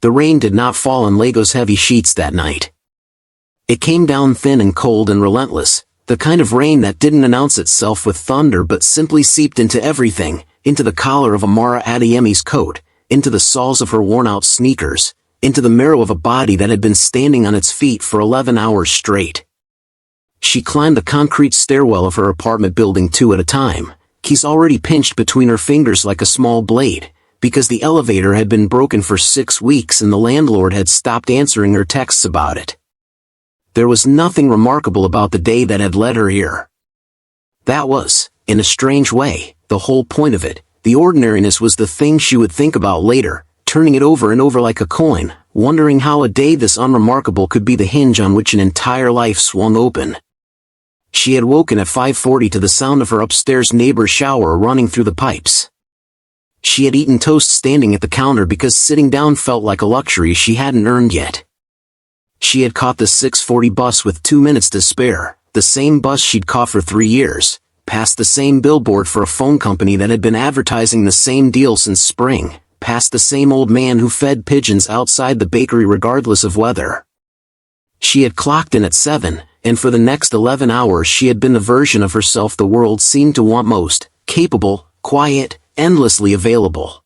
The rain did not fall on Lego's heavy sheets that night. It came down thin and cold and relentless, the kind of rain that didn't announce itself with thunder but simply seeped into everything, into the collar of Amara Adeyemi's coat, into the soles of her worn-out sneakers, into the marrow of a body that had been standing on its feet for 11 hours straight. She climbed the concrete stairwell of her apartment building 2 at a time, keys already pinched between her fingers like a small blade, because the elevator had been broken for 6 weeks and the landlord had stopped answering her texts about it. There was nothing remarkable about the day that had led her here. That was, in a strange way, the whole point of it. The ordinariness was the thing she would think about later, turning it over and over like a coin, wondering how a day this unremarkable could be the hinge on which an entire life swung open. She had woken at 5:40 to the sound of her upstairs neighbor's shower running through the pipes. She had eaten toast standing at the counter because sitting down felt like a luxury she hadn't earned yet. She had caught the 6:40 bus with 2 minutes to spare, the same bus she'd caught for 3 years, past the same billboard for a phone company that had been advertising the same deal since spring, past the same old man who fed pigeons outside the bakery regardless of weather. She had clocked in at 7, and for the next 11 hours she had been the version of herself the world seemed to want most, capable, quiet, endlessly available.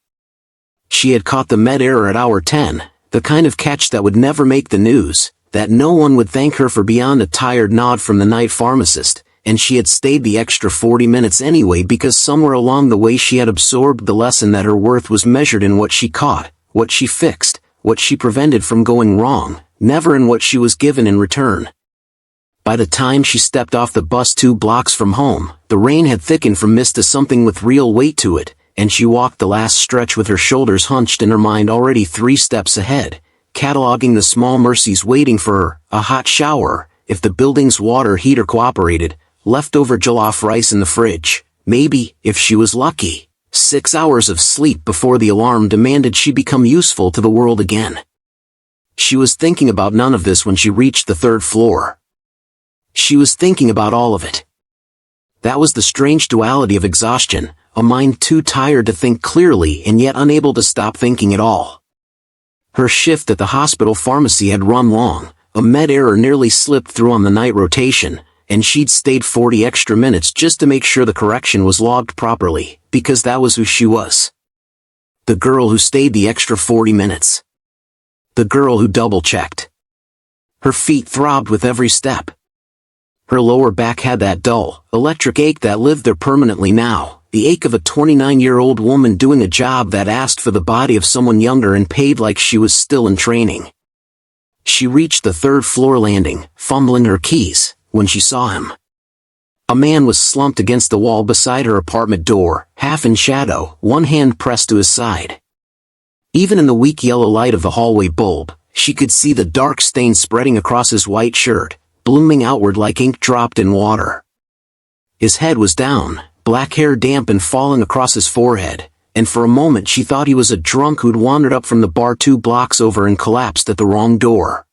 She had caught the med-error at hour 10, the kind of catch that would never make the news, that no one would thank her for beyond a tired nod from the night pharmacist, and she had stayed the extra 40 minutes anyway because somewhere along the way she had absorbed the lesson that her worth was measured in what she caught, what she fixed, what she prevented from going wrong, never in what she was given in return. By the time she stepped off the bus 2 blocks from home, the rain had thickened from mist to something with real weight to it, and she walked the last stretch with her shoulders hunched and her mind already 3 steps ahead, cataloging the small mercies waiting for her: a hot shower, if the building's water heater cooperated, leftover jollof rice in the fridge, maybe, if she was lucky, 6 hours of sleep before the alarm demanded she become useful to the world again. She was thinking about none of this when she reached the 3rd floor. She was thinking about all of it. That was the strange duality of exhaustion, a mind too tired to think clearly and yet unable to stop thinking at all. Her shift at the hospital pharmacy had run long, a med-error nearly slipped through on the night rotation, and she'd stayed 40 extra minutes just to make sure the correction was logged properly, because that was who she was. The girl who stayed the extra 40 minutes. The girl who double-checked. Her feet throbbed with every step. Her lower back had that dull, electric ache that lived there permanently now, the ache of a 29-year-old woman doing a job that asked for the body of someone younger and paid like she was still in training. She reached the 3rd floor landing, fumbling her keys, when she saw him. A man was slumped against the wall beside her apartment door, half in shadow, one hand pressed to his side. Even in the weak yellow light of the hallway bulb, she could see the dark stain spreading across his white shirt, blooming outward like ink dropped in water. His head was down, black hair damp and falling across his forehead, and for a moment she thought he was a drunk who'd wandered up from the bar 2 blocks over and collapsed at the wrong door.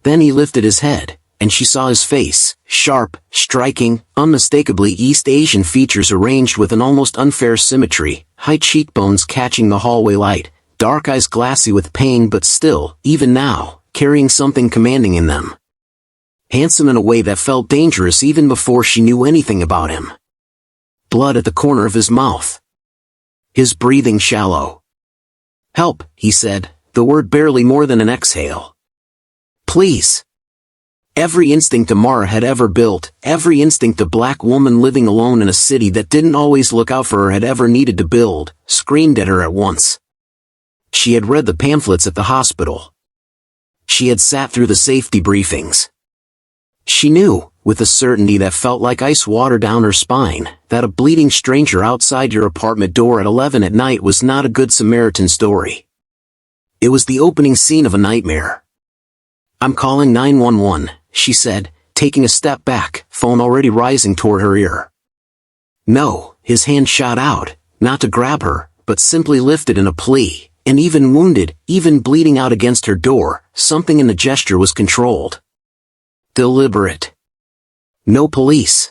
Then he lifted his head, and she saw his face, sharp, striking, unmistakably East Asian features arranged with an almost unfair symmetry, high cheekbones catching the hallway light, dark eyes glassy with pain but still, even now, carrying something commanding in them. Handsome in a way that felt dangerous even before she knew anything about him. Blood at the corner of his mouth. His breathing shallow. "Help," he said, the word barely more than an exhale. "Please." Every instinct Amara had ever built, every instinct a black woman living alone in a city that didn't always look out for her had ever needed to build, screamed at her at once. She had read the pamphlets at the hospital. She had sat through the safety briefings. She knew, with a certainty that felt like ice water down her spine, that a bleeding stranger outside your apartment door at 11 at night was not a good Samaritan story. It was the opening scene of a nightmare. "I'm calling 911, she said, taking a step back, phone already rising toward her ear. "No," his hand shot out, not to grab her, but simply lifted in a plea, and even wounded, even bleeding out against her door, something in the gesture was controlled. Deliberate. "No police.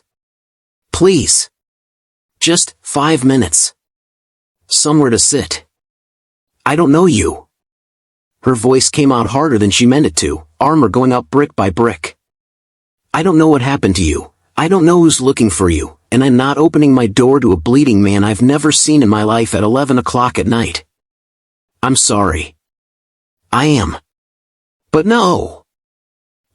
Please. Just 5 minutes. Somewhere to sit. I don't know you." Her voice came out harder than she meant it to, armor going up brick by brick. I don't know what happened to you. I don't know who's looking for you, and I'm not opening my door to a bleeding man I've never seen in my life at 11 o'clock at night. I'm sorry. I am. But no.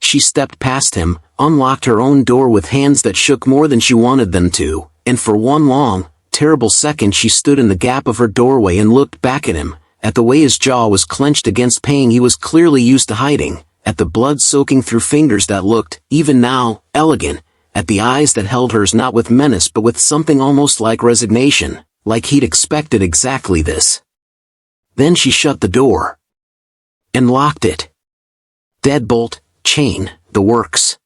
She stepped past him, unlocked her own door with hands that shook more than she wanted them to, and for one long, terrible second she stood in the gap of her doorway and looked back at him, at the way his jaw was clenched against pain he was clearly used to hiding, at the blood soaking through fingers that looked, even now, elegant, at the eyes that held hers not with menace but with something almost like resignation, like he'd expected exactly this. Then she shut the door. And locked it. Deadbolt, chain, the works.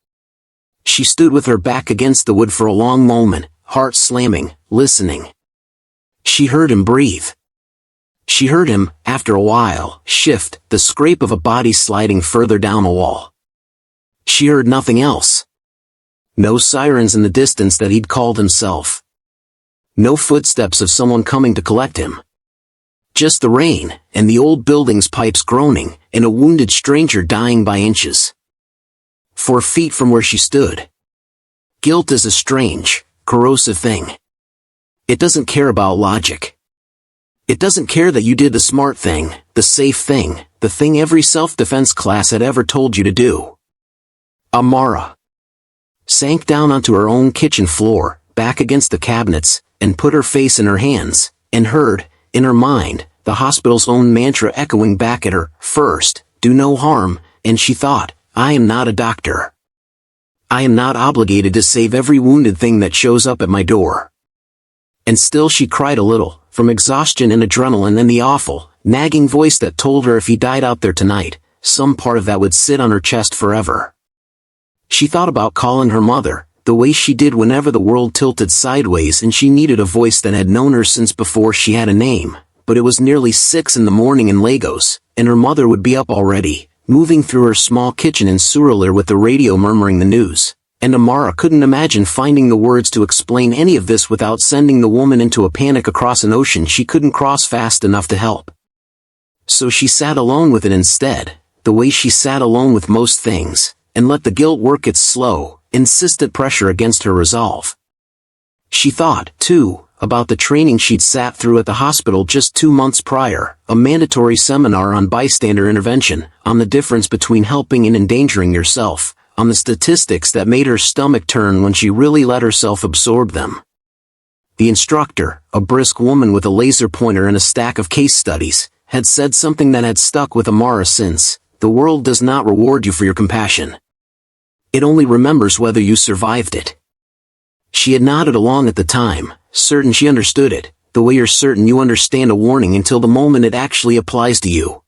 She stood with her back against the wood for a long moment, heart slamming, listening. She heard him breathe. She heard him, after a while, shift, the scrape of a body sliding further down a wall. She heard nothing else. No sirens in the distance that he'd called himself. No footsteps of someone coming to collect him. Just the rain, and the old building's pipes groaning, and a wounded stranger dying by inches. 4 feet from where she stood. Guilt is a strange, corrosive thing. It doesn't care about logic. It doesn't care that you did the smart thing, the safe thing, the thing every self-defense class had ever told you to do. Amara sank down onto her own kitchen floor, back against the cabinets, and put her face in her hands, and heard, in her mind, the hospital's own mantra echoing back at her, first, do no harm, and she thought, I am not a doctor. I am not obligated to save every wounded thing that shows up at my door. And still she cried a little, from exhaustion and adrenaline and the awful, nagging voice that told her if he died out there tonight, some part of that would sit on her chest forever. She thought about calling her mother, the way she did whenever the world tilted sideways and she needed a voice that had known her since before she had a name, but it was nearly 6 in the morning in Lagos, and her mother would be up already, moving through her small kitchen in Surulere with the radio murmuring the news, and Amara couldn't imagine finding the words to explain any of this without sending the woman into a panic across an ocean she couldn't cross fast enough to help. So she sat alone with it instead, the way she sat alone with most things, and let the guilt work its slow, insistent pressure against her resolve. She thought, too, about the training she'd sat through at the hospital just 2 months prior, a mandatory seminar on bystander intervention, on the difference between helping and endangering yourself, on the statistics that made her stomach turn when she really let herself absorb them. The instructor, a brisk woman with a laser pointer and a stack of case studies, had said something that had stuck with Amara since, the world does not reward you for your compassion. It only remembers whether you survived it. She had nodded along at the time, certain she understood it, the way you're certain you understand a warning until the moment it actually applies to you.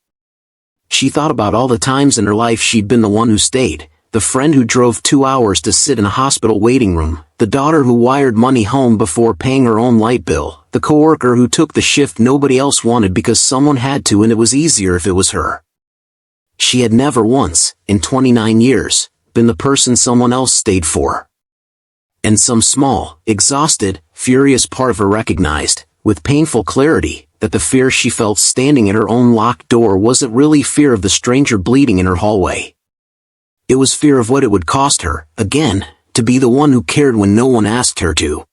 She thought about all the times in her life she'd been the one who stayed, the friend who drove 2 hours to sit in a hospital waiting room, the daughter who wired money home before paying her own light bill, the coworker who took the shift nobody else wanted because someone had to and it was easier if it was her. She had never once, in 29 years, been the person someone else stayed for. And some small, exhausted, furious part of her recognized, with painful clarity, that the fear she felt standing at her own locked door wasn't really fear of the stranger bleeding in her hallway. It was fear of what it would cost her, again, to be the one who cared when no one asked her to.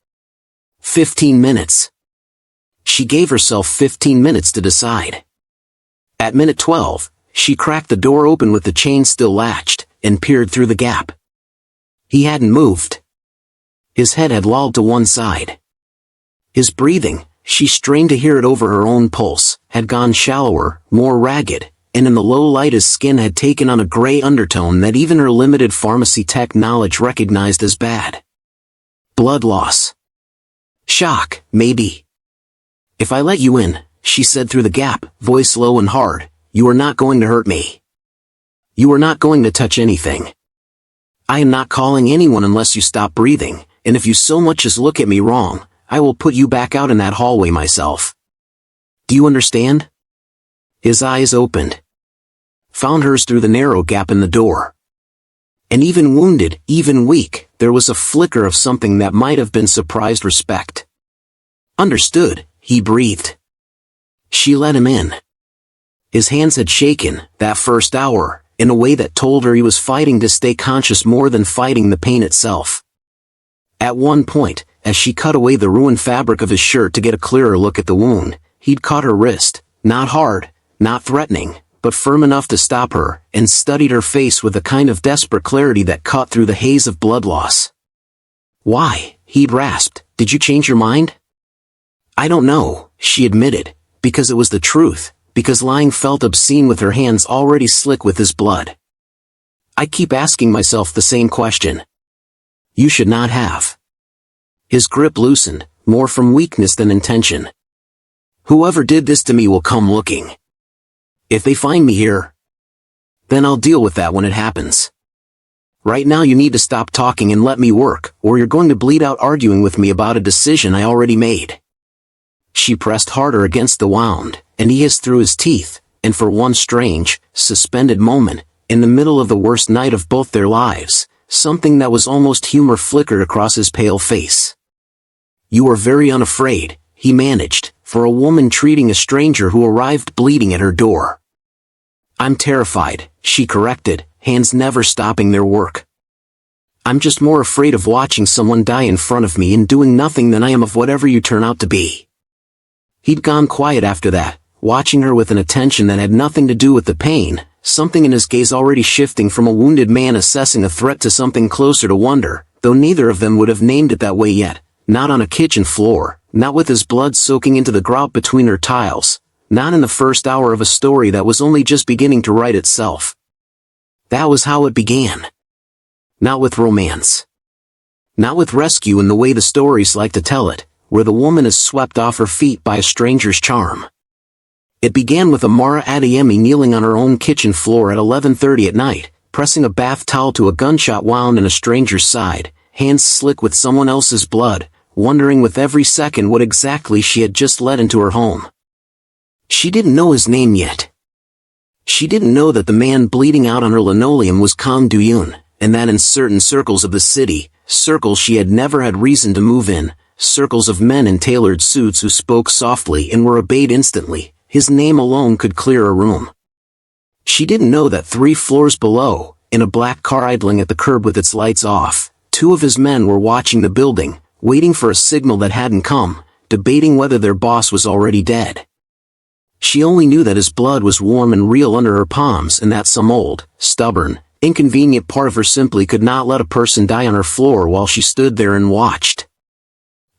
15 minutes. She gave herself 15 minutes to decide. At minute 12, she cracked the door open with the chain still latched, and peered through the gap. He hadn't moved. His head had lolled to one side. His breathing, she strained to hear it over her own pulse, had gone shallower, more ragged, and in the low light his skin had taken on a gray undertone that even her limited pharmacy tech knowledge recognized as bad. Blood loss. Shock, maybe. If I let you in, she said through the gap, voice low and hard, you are not going to hurt me. You are not going to touch anything. I am not calling anyone unless you stop breathing, and if you so much as look at me wrong, I will put you back out in that hallway myself. Do you understand? His eyes opened. Found hers through the narrow gap in the door. And even wounded, even weak, there was a flicker of something that might have been surprised respect. Understood, he breathed. She let him in. His hands had shaken, that first hour, in a way that told her he was fighting to stay conscious more than fighting the pain itself. At one point, as she cut away the ruined fabric of his shirt to get a clearer look at the wound, he'd caught her wrist, not hard, not threatening, but firm enough to stop her, and studied her face with a kind of desperate clarity that cut through the haze of blood loss. "Why?" he'd rasped. "Did you change your mind?" "I don't know," she admitted, because it was the truth, because lying felt obscene with her hands already slick with his blood. "I keep asking myself the same question." "You should not have." His grip loosened, more from weakness than intention. "Whoever did this to me will come looking. If they find me here, then I'll deal with that when it happens. Right now you need to stop talking and let me work, or you're going to bleed out arguing with me about a decision I already made." She pressed harder against the wound, and he hissed through his teeth, and for one strange, suspended moment, in the middle of the worst night of both their lives, something that was almost humor flickered across his pale face. "You are very unafraid," he managed, "for a woman treating a stranger who arrived bleeding at her door." "I'm terrified," she corrected, hands never stopping their work. "I'm just more afraid of watching someone die in front of me and doing nothing than I am of whatever you turn out to be." He'd gone quiet after that, watching her with an attention that had nothing to do with the pain, something in his gaze already shifting from a wounded man assessing a threat to something closer to wonder, though neither of them would have named it that way yet, not on a kitchen floor, not with his blood soaking into the grout between her tiles, not in the first hour of a story that was only just beginning to write itself. That was how it began. Not with romance. Not with rescue in the way the stories like to tell it, where the woman is swept off her feet by a stranger's charm. It began with Amara Adeyemi kneeling on her own kitchen floor at 11:30 at night, pressing a bath towel to a gunshot wound in a stranger's side, hands slick with someone else's blood, wondering with every second what exactly she had just let into her home. She didn't know his name yet. She didn't know that the man bleeding out on her linoleum was Kang Do-yoon, and that in certain circles of the city, circles she had never had reason to move in, circles of men in tailored suits who spoke softly and were obeyed instantly, his name alone could clear a room. She didn't know that 3 floors below, in a black car idling at the curb with its lights off, 2 of his men were watching the building, waiting for a signal that hadn't come, debating whether their boss was already dead. She only knew that his blood was warm and real under her palms and that some old, stubborn, inconvenient part of her simply could not let a person die on her floor while she stood there and watched.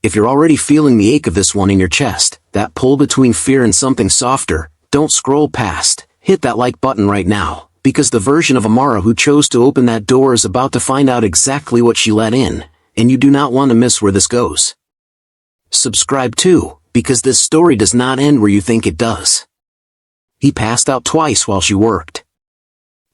If you're already feeling the ache of this one in your chest, that pull between fear and something softer, don't scroll past, hit that like button right now, because the version of Amara who chose to open that door is about to find out exactly what she let in, and you do not want to miss where this goes. Subscribe too, because this story does not end where you think it does. He passed out twice while she worked.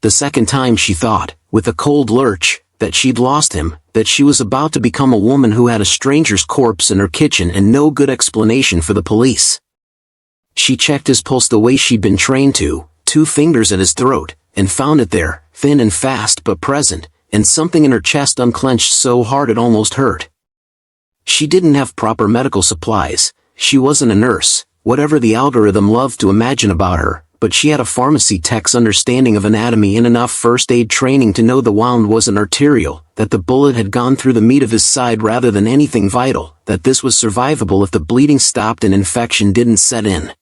The second time she thought, with a cold lurch, that she'd lost him, that she was about to become a woman who had a stranger's corpse in her kitchen and no good explanation for the police. She checked his pulse the way she'd been trained to, 2 fingers at his throat, and found it there, thin and fast but present, and something in her chest unclenched so hard it almost hurt. She didn't have proper medical supplies, she wasn't a nurse, whatever the algorithm loved to imagine about her, but she had a pharmacy tech's understanding of anatomy and enough first aid training to know the wound wasn't arterial, that the bullet had gone through the meat of his side rather than anything vital, that this was survivable if the bleeding stopped and infection didn't set in.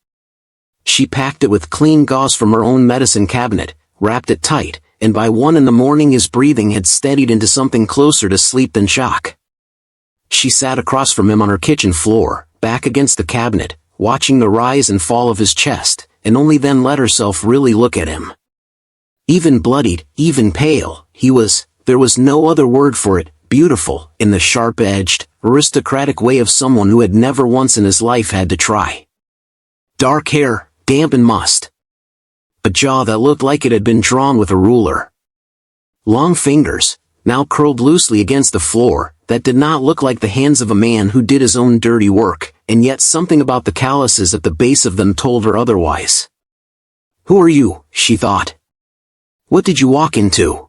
She packed it with clean gauze from her own medicine cabinet, wrapped it tight, and by 1 in the morning his breathing had steadied into something closer to sleep than shock. She sat across from him on her kitchen floor, back against the cabinet, watching the rise and fall of his chest, and only then let herself really look at him. Even bloodied, even pale, he was, there was no other word for it, beautiful, in the sharp-edged, aristocratic way of someone who had never once in his life had to try. Dark hair, damp and mussed. A jaw that looked like it had been drawn with a ruler. Long fingers, now curled loosely against the floor, that did not look like the hands of a man who did his own dirty work, and yet something about the calluses at the base of them told her otherwise. "Who are you?" she thought. "What did you walk into?"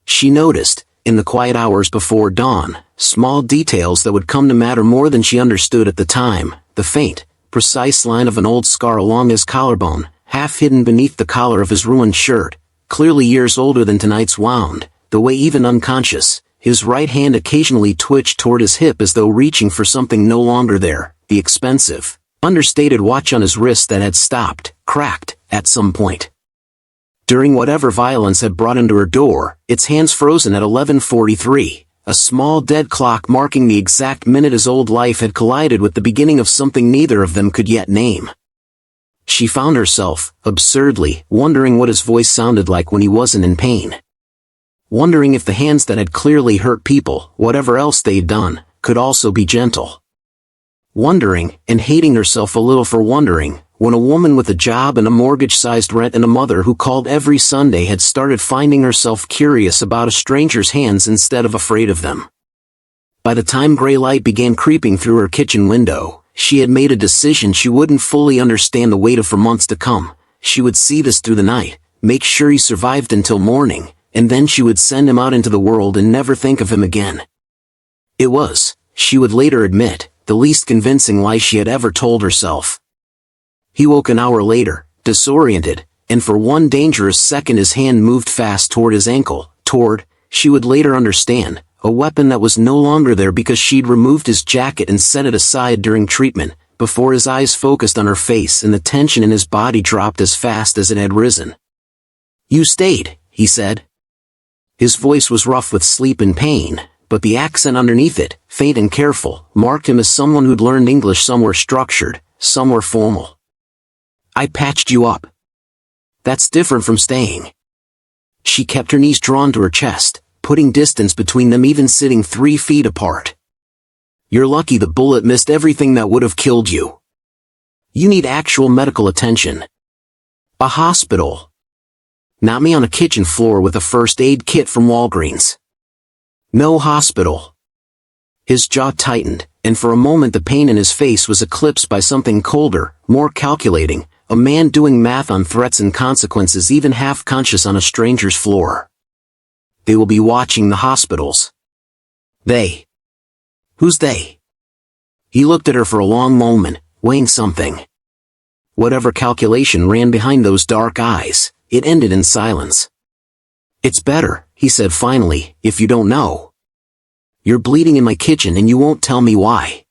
She noticed, in the quiet hours before dawn, small details that would come to matter more than she understood at the time, the faint, precise line of an old scar along his collarbone, half hidden beneath the collar of his ruined shirt, clearly years older than tonight's wound, the way even unconscious, his right hand occasionally twitched toward his hip as though reaching for something no longer there, the expensive, understated watch on his wrist that had stopped, cracked, at some point. During whatever violence had brought him to her door, its hands frozen at 11:43, a small dead clock marking the exact minute his old life had collided with the beginning of something neither of them could yet name. She found herself, absurdly, wondering what his voice sounded like when he wasn't in pain. Wondering if the hands that had clearly hurt people, whatever else they'd done, could also be gentle. Wondering, and hating herself a little for wondering, when a woman with a job and a mortgage-sized rent and a mother who called every Sunday had started finding herself curious about a stranger's hands instead of afraid of them. By the time gray light began creeping through her kitchen window, she had made a decision she wouldn't fully understand the weight of for months to come. She would see this through the night, make sure he survived until morning, and then she would send him out into the world and never think of him again. It was, she would later admit, the least convincing lie she had ever told herself. He woke an hour later, disoriented, and for one dangerous second his hand moved fast toward his ankle, toward, she would later understand, a weapon that was no longer there because she'd removed his jacket and set it aside during treatment, before his eyes focused on her face and the tension in his body dropped as fast as it had risen. "You stayed," he said. His voice was rough with sleep and pain, but the accent underneath it, faint and careful, marked him as someone who'd learned English somewhere structured, somewhere formal. "I patched you up. That's different from staying." She kept her knees drawn to her chest, putting distance between them even sitting 3 feet apart. "You're lucky the bullet missed everything that would have killed you. You need actual medical attention. A hospital. Not me on a kitchen floor with a first aid kit from Walgreens. No hospital." His jaw tightened, and for a moment the pain in his face was eclipsed by something colder, more calculating, a man doing math on threats and consequences even half-conscious on a stranger's floor. "They will be watching the hospitals." "They? Who's they?" He looked at her for a long moment, weighing something. Whatever calculation ran behind those dark eyes, it ended in silence. "It's better," he said finally, "if you don't know. You're bleeding in my kitchen and you won't tell me why."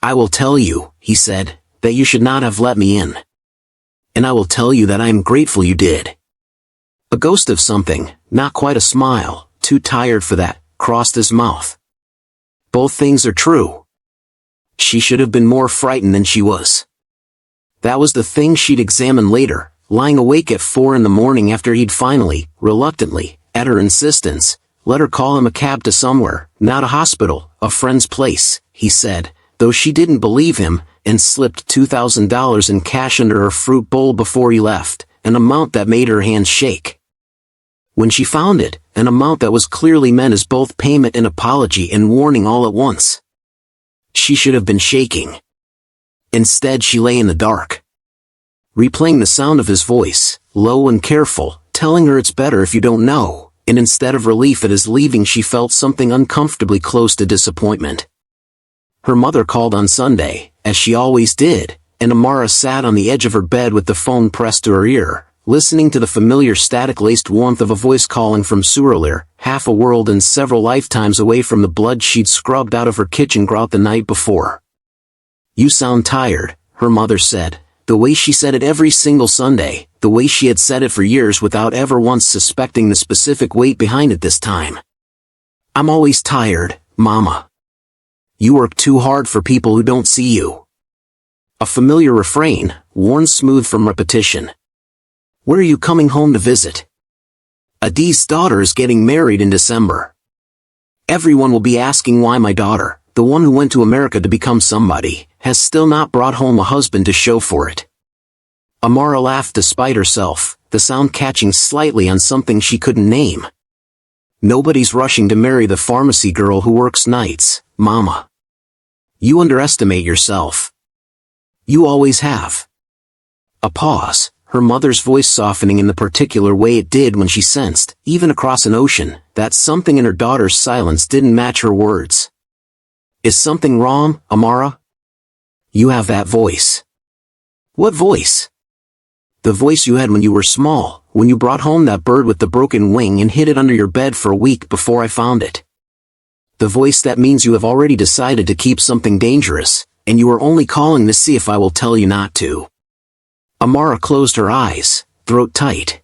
"I will tell you," he said, "that you should not have let me in. And I will tell you that I am grateful you did." A ghost of something, not quite a smile, too tired for that, crossed his mouth. "Both things are true." She should have been more frightened than she was. That was the thing she'd examine later, lying awake at 4 in the morning after he'd finally, reluctantly, at her insistence, let her call him a cab to somewhere, not a hospital, a friend's place, he said, though she didn't believe him, and slipped $2,000 in cash under her fruit bowl before he left, an amount that made her hands shake. When she found it, an amount that was clearly meant as both payment and apology and warning all at once. She should have been shaking. Instead she lay in the dark, replaying the sound of his voice, low and careful, telling her it's better if you don't know, and instead of relief at his leaving she felt something uncomfortably close to disappointment. Her mother called on Sunday, as she always did, and Amara sat on the edge of her bed with the phone pressed to her ear, listening to the familiar static-laced warmth of a voice calling from Suralere, half a world and several lifetimes away from the blood she'd scrubbed out of her kitchen grout the night before. "You sound tired," her mother said, the way she said it every single Sunday, the way she had said it for years without ever once suspecting the specific weight behind it this time. "I'm always tired, Mama. You work too hard for people who don't see you." A familiar refrain, worn smooth from repetition. "Where are you coming home to visit? Adi's daughter is getting married in December. Everyone will be asking why my daughter, the one who went to America to become somebody, has still not brought home a husband to show for it." Amara laughed despite herself, the sound catching slightly on something she couldn't name. "Nobody's rushing to marry the pharmacy girl who works nights, Mama. You underestimate yourself. You always have." A pause, her mother's voice softening in the particular way it did when she sensed, even across an ocean, that something in her daughter's silence didn't match her words. "Is something wrong, Amara? You have that voice." "What voice?" The voice you had when you were small, when you brought home that bird with the broken wing and hid it under your bed for a week before I found it. The voice that means you have already decided to keep something dangerous, and you are only calling to see if I will tell you not to. Amara closed her eyes, throat tight.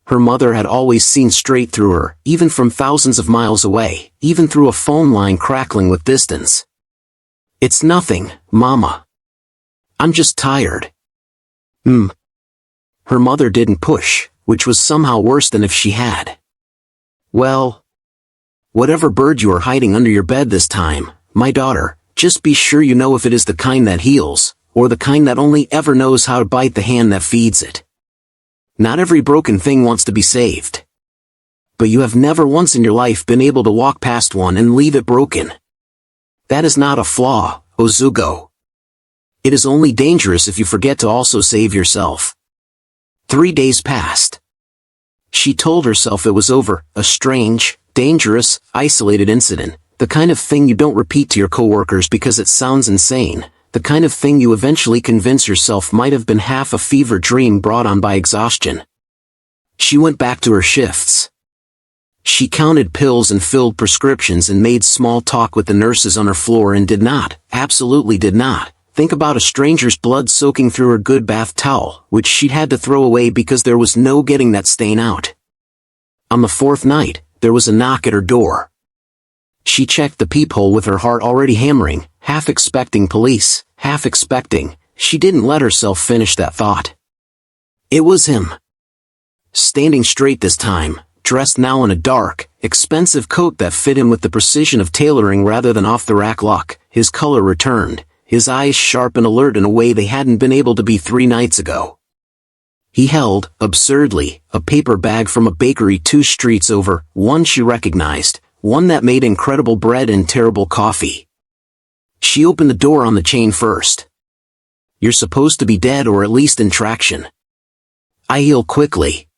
Her mother had always seen straight through her, even from thousands of miles away, even through a phone line crackling with distance. It's nothing, Mama. I'm just tired. Her mother didn't push, which was somehow worse than if she had. Well, whatever bird you are hiding under your bed this time, my daughter, just be sure you know if it is the kind that heals, or the kind that only ever knows how to bite the hand that feeds it. Not every broken thing wants to be saved. But you have never once in your life been able to walk past one and leave it broken. That is not a flaw, Ozugo. It is only dangerous if you forget to also save yourself. 3 days passed. She told herself it was over, a strange, dangerous, isolated incident, the kind of thing you don't repeat to your coworkers because it sounds insane, the kind of thing you eventually convince yourself might have been half a fever dream brought on by exhaustion. She went back to her shifts. She counted pills and filled prescriptions and made small talk with the nurses on her floor and did not, absolutely did not, think about a stranger's blood soaking through her good bath towel, which she'd had to throw away because there was no getting that stain out. On the 4th night, there was a knock at her door. She checked the peephole with her heart already hammering, half expecting police, half expecting. She didn't let herself finish that thought. It was him. Standing straight this time, dressed now in a dark, expensive coat that fit him with the precision of tailoring rather than off-the-rack luck, his color returned, his eyes sharp and alert in a way they hadn't been able to be 3 nights ago. He held, absurdly, a paper bag from a bakery 2 streets over, one she recognized, one that made incredible bread and terrible coffee. She opened the door on the chain first. You're supposed to be dead or at least in traction. I heal quickly.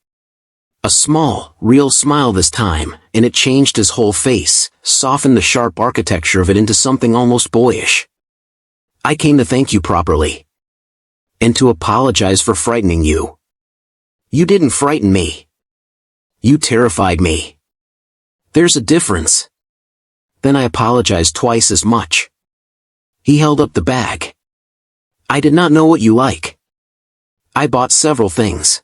A small, real smile this time, and it changed his whole face, softened the sharp architecture of it into something almost boyish. I came to thank you properly. And to apologize for frightening you. You didn't frighten me. You terrified me. There's a difference. Then I apologized twice as much. He held up the bag. I did not know what you like. I bought several things.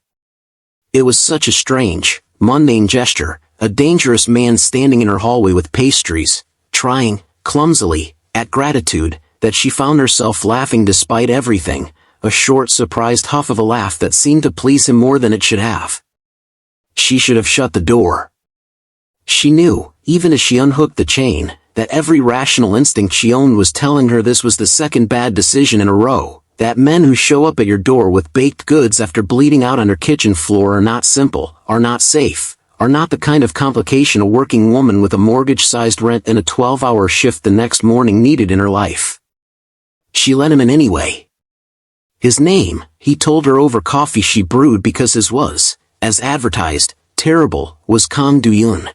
It was such a strange, mundane gesture, a dangerous man standing in her hallway with pastries, trying, clumsily, at gratitude, that she found herself laughing despite everything, a short surprised huff of a laugh that seemed to please him more than it should have. She should have shut the door. She knew, even as she unhooked the chain, that every rational instinct she owned was telling her this was the second bad decision in a row, that men who show up at your door with baked goods after bleeding out on her kitchen floor are not simple, are not safe, are not the kind of complication a working woman with a mortgage-sized rent and a 12-hour shift the next morning needed in her life. She let him in anyway. His name, he told her over coffee she brewed because his was, as advertised, terrible, was Kang Do-yoon.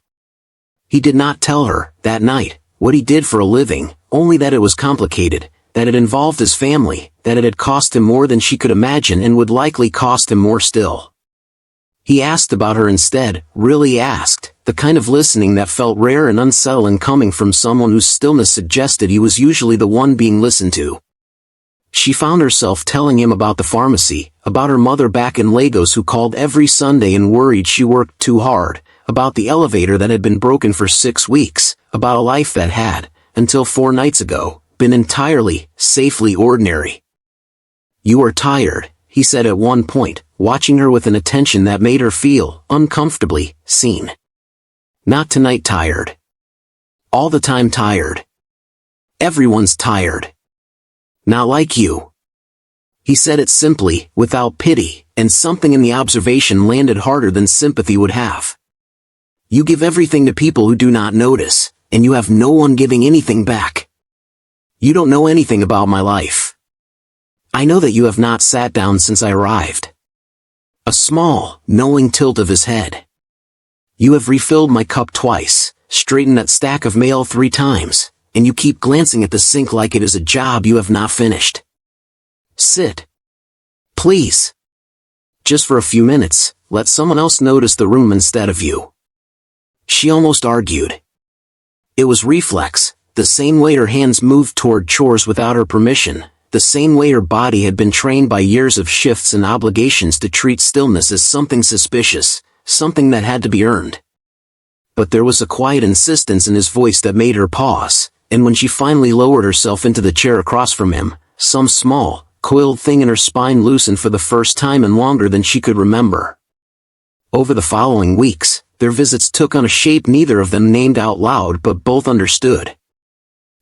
He did not tell her, that night, what he did for a living, only that it was complicated, that it involved his family, that it had cost him more than she could imagine and would likely cost him more still. He asked about her instead, really asked, the kind of listening that felt rare and unsettling coming from someone whose stillness suggested he was usually the one being listened to. She found herself telling him about the pharmacy, about her mother back in Lagos who called every Sunday and worried she worked too hard, about the elevator that had been broken for 6 weeks, about a life that had, until 4 nights ago, been entirely, safely ordinary. You are tired, he said at one point, watching her with an attention that made her feel, uncomfortably, seen. Not tonight tired. All the time tired. Everyone's tired. Not like you. He said it simply, without pity, and something in the observation landed harder than sympathy would have. You give everything to people who do not notice, and you have no one giving anything back. You don't know anything about my life. I know that you have not sat down since I arrived. A small, knowing tilt of his head. You have refilled my cup twice, straightened that stack of mail 3 times, and you keep glancing at the sink like it is a job you have not finished. Sit. Please. Just for a few minutes, let someone else notice the room instead of you. She almost argued. It was reflex, the same way her hands moved toward chores without her permission, the same way her body had been trained by years of shifts and obligations to treat stillness as something suspicious, something that had to be earned. But there was a quiet insistence in his voice that made her pause, and when she finally lowered herself into the chair across from him, some small, coiled thing in her spine loosened for the first time in longer than she could remember. Over the following weeks, their visits took on a shape neither of them named out loud but both understood.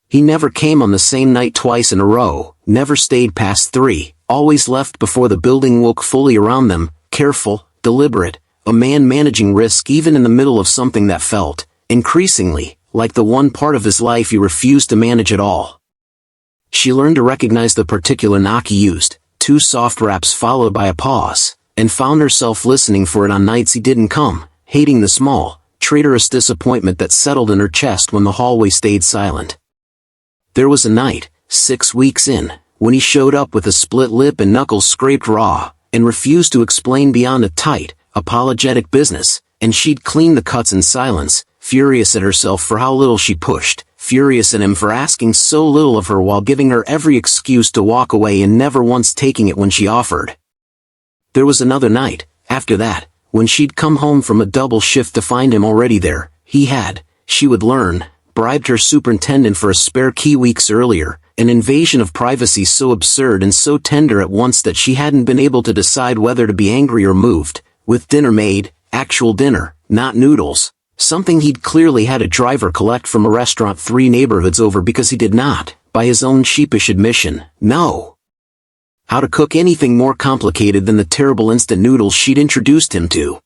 He never came on the same night twice in a row, never stayed past 3, always left before the building woke fully around them, careful, deliberate, a man managing risk even in the middle of something that felt, increasingly, like the one part of his life he refused to manage at all. She learned to recognize the particular knock he used, 2 soft raps followed by a pause, and found herself listening for it on nights he didn't come, hating the small, traitorous disappointment that settled in her chest when the hallway stayed silent. There was a night, 6 weeks in, when he showed up with a split lip and knuckles scraped raw, and refused to explain beyond a tight, apologetic business, and she'd clean the cuts in silence, furious at herself for how little she pushed, furious at him for asking so little of her while giving her every excuse to walk away and never once taking it when she offered. There was another night, after that, when she'd come home from a double shift to find him already there. He had, she would learn, bribed her superintendent for a spare key weeks earlier, an invasion of privacy so absurd and so tender at once that she hadn't been able to decide whether to be angry or moved, with dinner made, actual dinner, not noodles, something he'd clearly had a driver collect from a restaurant 3 neighborhoods over because he did not, by his own sheepish admission, know how to cook anything more complicated than the terrible instant noodles she'd introduced him to.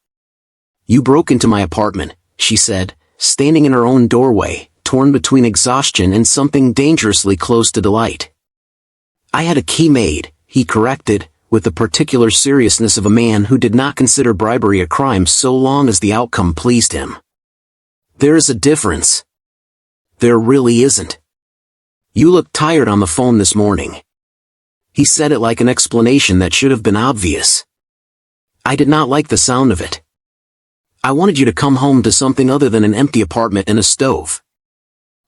"You broke into my apartment," she said, standing in her own doorway, torn between exhaustion and something dangerously close to delight. "I had a key made," he corrected, with the particular seriousness of a man who did not consider bribery a crime so long as the outcome pleased him. "There is a difference." "There really isn't. You look tired on the phone this morning." He said it like an explanation that should have been obvious. I did not like the sound of it. I wanted you to come home to something other than an empty apartment and a stove.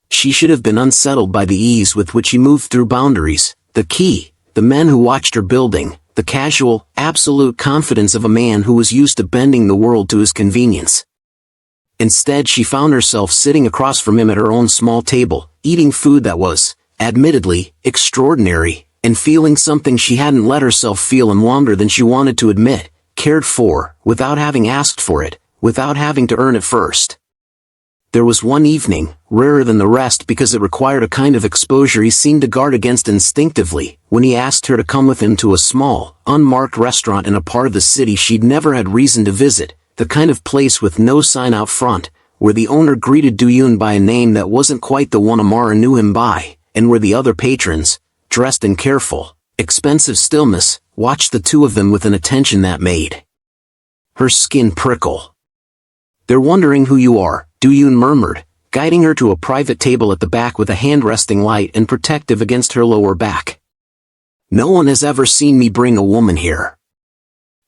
She should have been unsettled by the ease with which he moved through boundaries, the key, the men who watched her building, the casual, absolute confidence of a man who was used to bending the world to his convenience. Instead, she found herself sitting across from him at her own small table, eating food that was, admittedly, extraordinary, and feeling something she hadn't let herself feel in longer than she wanted to admit, cared for, without having asked for it, without having to earn it first. There was one evening, rarer than the rest because it required a kind of exposure he seemed to guard against instinctively, when he asked her to come with him to a small, unmarked restaurant in a part of the city she'd never had reason to visit, the kind of place with no sign out front, where the owner greeted Duyun by a name that wasn't quite the one Amara knew him by, and where the other patrons, dressed in careful, expensive stillness, watched the two of them with an attention that made her skin prickle. "They're wondering who you are," Duyun murmured, guiding her to a private table at the back with a hand resting light and protective against her lower back. "No one has ever seen me bring a woman here.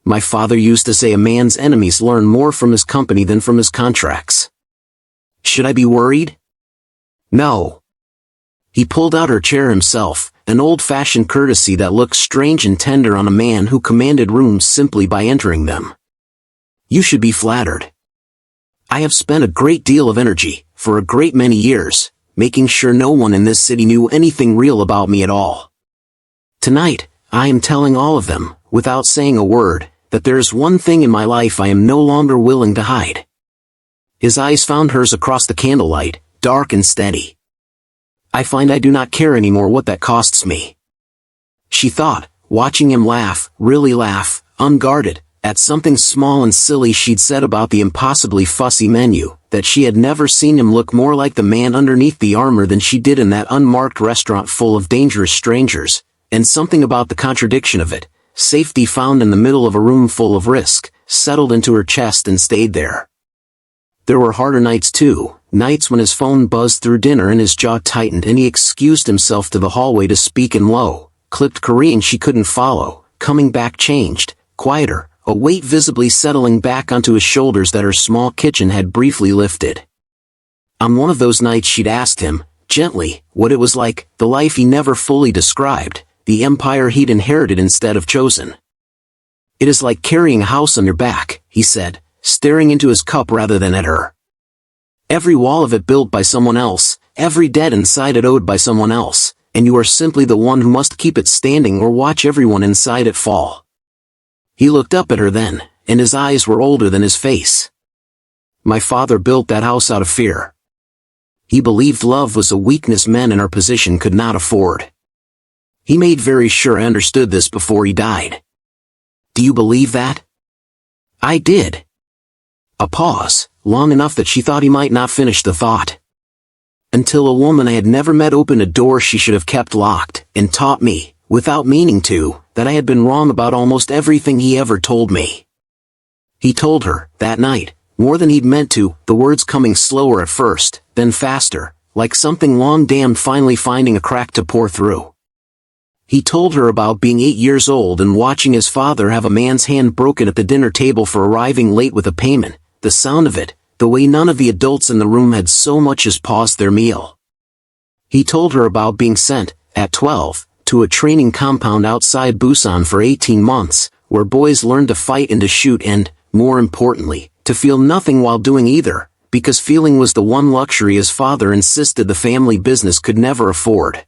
My father used to say a man's enemies learn more from his company than from his contracts. Should I be worried?" "No." He pulled out her chair himself, an old-fashioned courtesy that looked strange and tender on a man who commanded rooms simply by entering them. "You should be flattered. I have spent a great deal of energy, for a great many years, making sure no one in this city knew anything real about me at all. Tonight, I am telling all of them, without saying a word, that there is one thing in my life I am no longer willing to hide." His eyes found hers across the candlelight, dark and steady. "I find I do not care anymore what that costs me." She thought, watching him laugh, really laugh, unguarded, at something small and silly she'd said about the impossibly fussy menu, that she had never seen him look more like the man underneath the armor than she did in that unmarked restaurant full of dangerous strangers, and something about the contradiction of it, safety found in the middle of a room full of risk, settled into her chest and stayed there. There were harder nights too, nights when his phone buzzed through dinner and his jaw tightened and he excused himself to the hallway to speak in low, clipped Korean she couldn't follow, coming back changed, quieter, a weight visibly settling back onto his shoulders that her small kitchen had briefly lifted. On one of those nights she'd asked him, gently, what it was like, the life he never fully described, the empire he'd inherited instead of chosen. "It is like carrying a house on your back," he said, staring into his cup rather than at her. "Every wall of it built by someone else, every debt inside it owed by someone else, and you are simply the one who must keep it standing or watch everyone inside it fall." He looked up at her then, and his eyes were older than his face. "My father built that house out of fear. He believed love was a weakness men in our position could not afford. He made very sure I understood this before he died." "Do you believe that?" "I did." A pause, long enough that she thought he might not finish the thought. "Until a woman I had never met opened a door she should have kept locked, and taught me, without meaning to, that I had been wrong about almost everything he ever told me." He told her, that night, more than he'd meant to, the words coming slower at first, then faster, like something long dammed finally finding a crack to pour through. He told her about being 8 years old and watching his father have a man's hand broken at the dinner table for arriving late with a payment, the sound of it, the way none of the adults in the room had so much as paused their meal. He told her about being sent, at 12, to a training compound outside Busan for 18 months, where boys learned to fight and to shoot and, more importantly, to feel nothing while doing either, because feeling was the one luxury his father insisted the family business could never afford.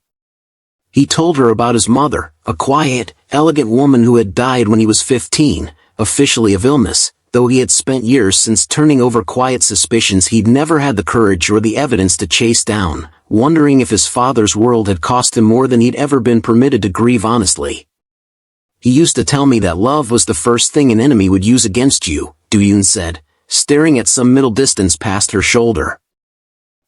He told her about his mother, a quiet, elegant woman who had died when he was 15, officially of illness, though he had spent years since turning over quiet suspicions he'd never had the courage or the evidence to chase down, wondering if his father's world had cost him more than he'd ever been permitted to grieve honestly. "He used to tell me that love was the first thing an enemy would use against you," Do-yoon said, staring at some middle distance past her shoulder.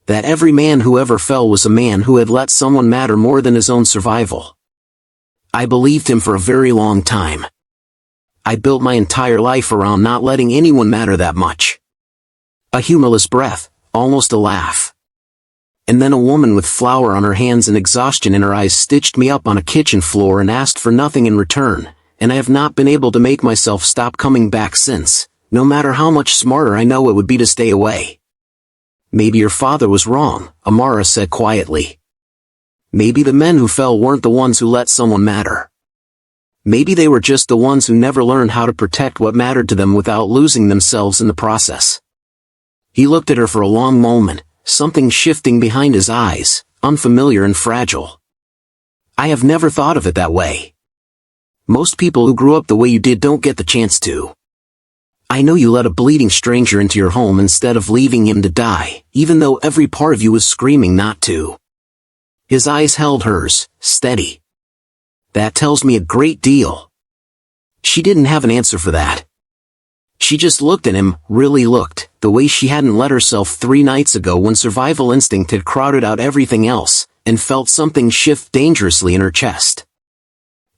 "That every man who ever fell was a man who had let someone matter more than his own survival. I believed him for a very long time. I built my entire life around not letting anyone matter that much." A humorless breath, almost a laugh. "And then a woman with flour on her hands and exhaustion in her eyes stitched me up on a kitchen floor and asked for nothing in return, and I have not been able to make myself stop coming back since, no matter how much smarter I know it would be to stay away." "Maybe your father was wrong," Amara said quietly. "Maybe the men who fell weren't the ones who let someone matter. Maybe they were just the ones who never learned how to protect what mattered to them without losing themselves in the process." He looked at her for a long moment, something shifting behind his eyes, unfamiliar and fragile. "I have never thought of it that way. Most people who grew up the way you did don't get the chance to. I know you let a bleeding stranger into your home instead of leaving him to die, even though every part of you was screaming not to." His eyes held hers, steady. "That tells me a great deal." She didn't have an answer for that. She just looked at him, really looked, the way she hadn't let herself 3 nights ago when survival instinct had crowded out everything else, and felt something shift dangerously in her chest.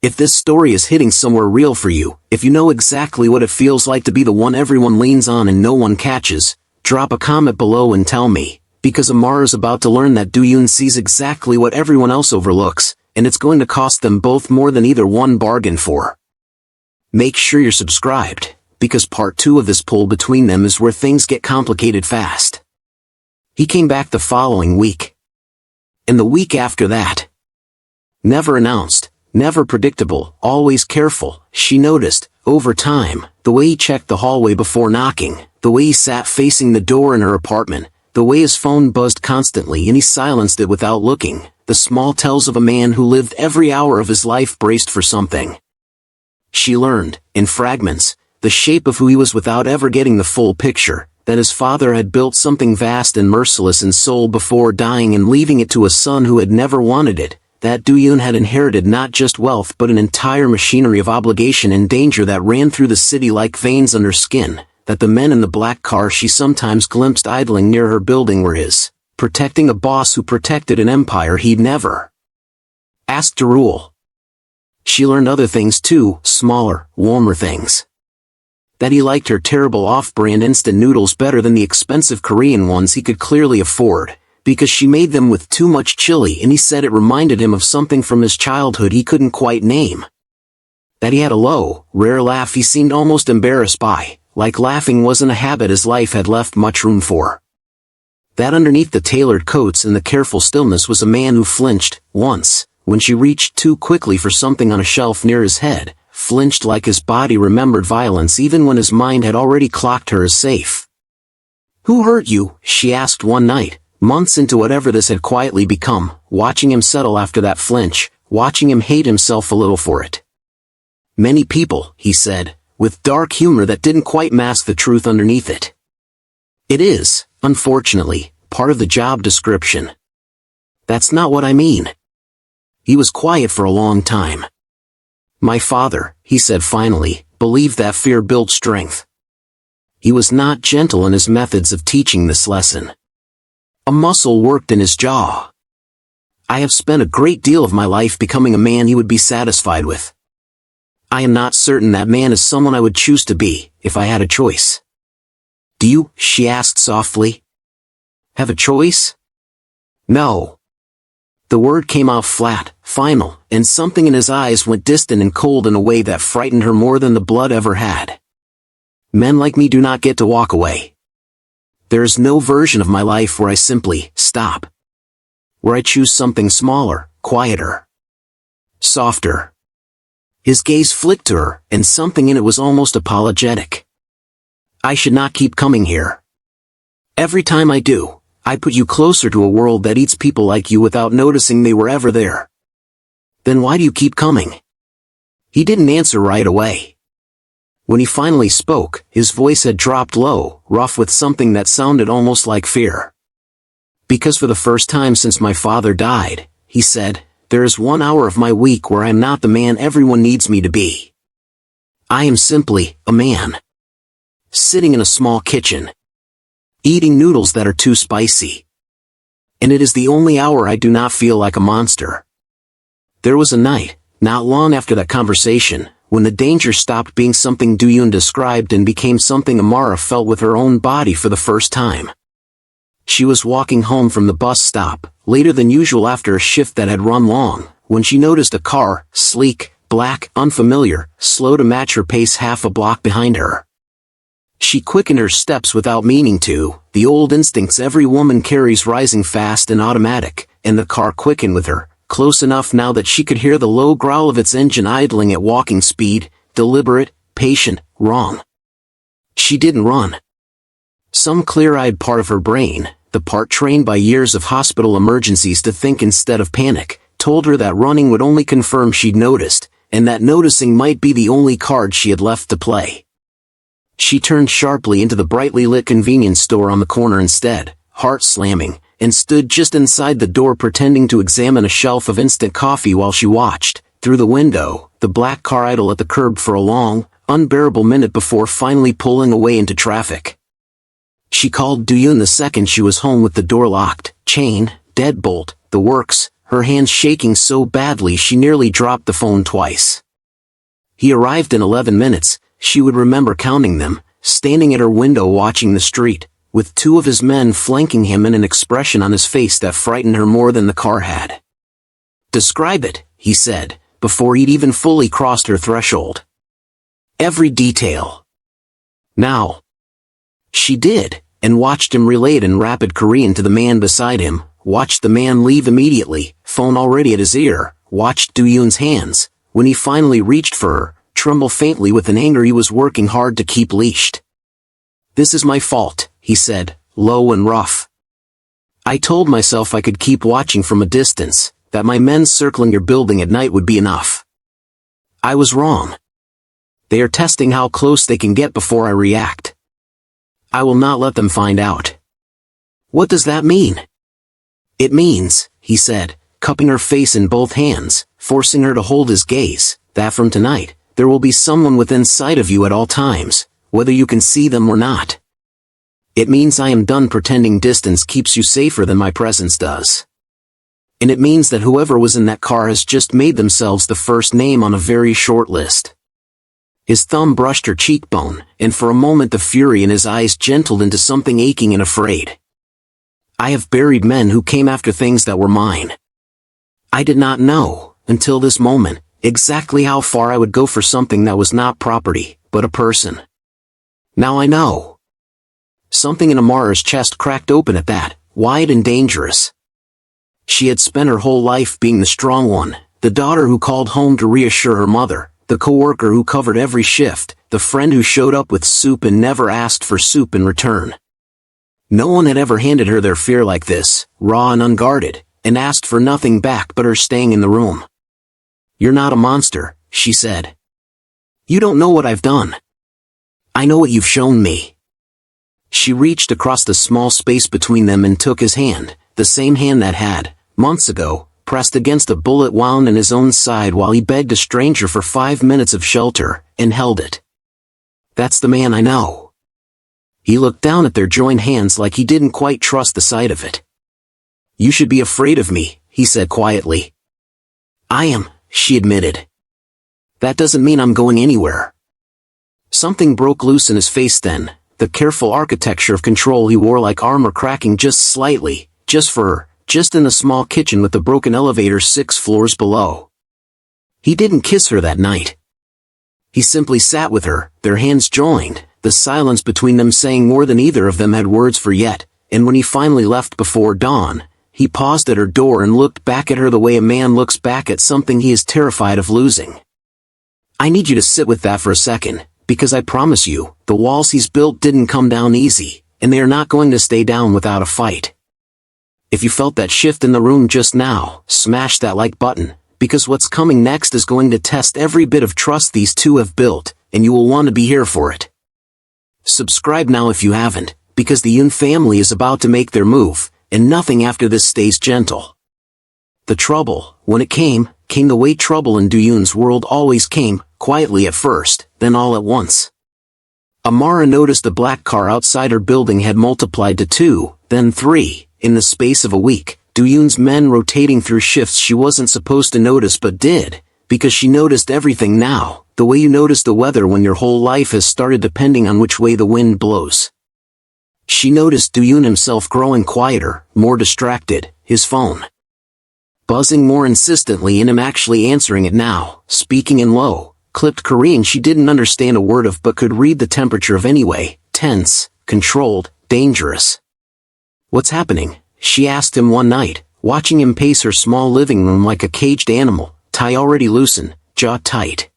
If this story is hitting somewhere real for you, if you know exactly what it feels like to be the one everyone leans on and no one catches, drop a comment below and tell me, because Amara's about to learn that Do-yoon sees exactly what everyone else overlooks, and it's going to cost them both more than either one bargained for. Make sure you're subscribed, because part 2 of this pull between them is where things get complicated fast. He came back the following week. And the week after that. Never announced, never predictable, always careful, she noticed, over time, the way he checked the hallway before knocking, the way he sat facing the door in her apartment, the way his phone buzzed constantly and he silenced it without looking, the small tells of a man who lived every hour of his life braced for something. She learned, in fragments, the shape of who he was without ever getting the full picture, that his father had built something vast and merciless in soul before dying and leaving it to a son who had never wanted it, that Do-yoon had inherited not just wealth but an entire machinery of obligation and danger that ran through the city like veins under skin, that the men in the black car she sometimes glimpsed idling near her building were his, protecting a boss who protected an empire he'd never asked to rule. She learned other things too, smaller, warmer things. That he liked her terrible off-brand instant noodles better than the expensive Korean ones he could clearly afford, because she made them with too much chili and he said it reminded him of something from his childhood he couldn't quite name. That he had a low, rare laugh he seemed almost embarrassed by, like laughing wasn't a habit his life had left much room for. That underneath the tailored coats and the careful stillness was a man who flinched, once, when she reached too quickly for something on a shelf near his head, flinched like his body remembered violence even when his mind had already clocked her as safe. "Who hurt you?" she asked one night, months into whatever this had quietly become, watching him settle after that flinch, watching him hate himself a little for it. "Many people," he said, with dark humor that didn't quite mask the truth underneath it. "It is, unfortunately, part of the job description." "That's not what I mean." He was quiet for a long time. "My father," he said finally, "believed that fear built strength. He was not gentle in his methods of teaching this lesson. A muscle worked in his jaw. I have spent a great deal of my life becoming a man he would be satisfied with. I am not certain that man is someone I would choose to be, if I had a choice." "Do you?" she asked softly. "Have a choice?" "No." The word came out flat, final, and something in his eyes went distant and cold in a way that frightened her more than the blood ever had. "Men like me do not get to walk away. There is no version of my life where I simply stop. Where I choose something smaller, quieter, softer." His gaze flicked to her, and something in it was almost apologetic. "I should not keep coming here. Every time I do, I put you closer to a world that eats people like you without noticing they were ever there. Then why do you keep coming?" He didn't answer right away. When he finally spoke, his voice had dropped low, rough with something that sounded almost like fear. "Because for the first time since my father died," he said, "there is 1 hour of my week where I am not the man everyone needs me to be. I am simply a man. Sitting in a small kitchen. Eating noodles that are too spicy. And it is the only hour I do not feel like a monster." There was a night, not long after that conversation, when the danger stopped being something Do-yoon described and became something Amara felt with her own body for the first time. She was walking home from the bus stop, later than usual after a shift that had run long, when she noticed a car, sleek, black, unfamiliar, slow to match her pace half a block behind her. She quickened her steps without meaning to, the old instincts every woman carries rising fast and automatic, and the car quickened with her, close enough now that she could hear the low growl of its engine idling at walking speed, deliberate, patient, wrong. She didn't run. Some clear-eyed part of her brain, the part trained by years of hospital emergencies to think instead of panic, told her that running would only confirm she'd noticed, and that noticing might be the only card she had left to play. She turned sharply into the brightly lit convenience store on the corner instead, heart slamming, and stood just inside the door pretending to examine a shelf of instant coffee while she watched, through the window, the black car idle at the curb for a long, unbearable minute before finally pulling away into traffic. She called Do-yoon the second she was home with the door locked, chain, deadbolt, the works, her hands shaking so badly she nearly dropped the phone twice. He arrived in 11 minutes, she would remember counting them, standing at her window watching the street, with 2 of his men flanking him and an expression on his face that frightened her more than the car had. "Describe it," he said, before he'd even fully crossed her threshold. "Every detail." "Now." She did, and watched him relay it in rapid Korean to the man beside him, watched the man leave immediately, phone already at his ear, watched Do-yoon's hands, when he finally reached for her, tremble faintly with an anger he was working hard to keep leashed. "This is my fault," he said, low and rough. "I told myself I could keep watching from a distance, that my men circling your building at night would be enough. I was wrong. They are testing how close they can get before I react. I will not let them find out." "What does that mean?" "It means," he said, cupping her face in both hands, forcing her to hold his gaze, "that from tonight, there will be someone within sight of you at all times, whether you can see them or not. It means I am done pretending distance keeps you safer than my presence does. And it means that whoever was in that car has just made themselves the first name on a very short list." His thumb brushed her cheekbone, and for a moment the fury in his eyes gentled into something aching and afraid. "I have buried men who came after things that were mine. I did not know, until this moment, Exactly how far I would go for something that was not property, but a person. Now I know. Something in Amara's chest cracked open at that, wide and dangerous. She had spent her whole life being the strong one, the daughter who called home to reassure her mother, the coworker who covered every shift, the friend who showed up with soup and never asked for soup in return. No one had ever handed her their fear like this, raw and unguarded, and asked for nothing back but her staying in the room. "You're not a monster," she said. "You don't know what I've done. I know what you've shown me." She reached across the small space between them and took his hand, the same hand that had, months ago, pressed against a bullet wound in his own side while he begged a stranger for 5 minutes of shelter, and held it. "That's the man I know." He looked down at their joined hands like he didn't quite trust the sight of it. "You should be afraid of me," he said quietly. "I am," she admitted. "That doesn't mean I'm going anywhere." Something broke loose in his face then, the careful architecture of control he wore like armor cracking just slightly, just for her, just in the small kitchen with the broken elevator 6 floors below. He didn't kiss her that night. He simply sat with her, their hands joined, the silence between them saying more than either of them had words for yet, and when he finally left before dawn, he paused at her door and looked back at her the way a man looks back at something he is terrified of losing. "I need you to sit with that for a second, because I promise you, the walls he's built didn't come down easy, and they are not going to stay down without a fight. If you felt that shift in the room just now, smash that like button, because what's coming next is going to test every bit of trust these two have built, and you will want to be here for it. Subscribe now if you haven't, because the Yoon family is about to make their move, and nothing after this stays gentle." The trouble, when it came the way trouble in Do-yoon's world always came, quietly at first, then all at once. Amara noticed the black car outside her building had multiplied to 2, then 3, in the space of a week. Do-yoon's men rotating through shifts she wasn't supposed to notice but did, because she noticed everything now, the way you notice the weather when your whole life has started depending on which way the wind blows. She noticed Do-yoon himself growing quieter, more distracted, his phone buzzing more insistently and him actually answering it now, speaking in low, clipped Korean she didn't understand a word of but could read the temperature of anyway, tense, controlled, dangerous. "What's happening?" she asked him one night, watching him pace her small living room like a caged animal, tie already loosened, jaw tight.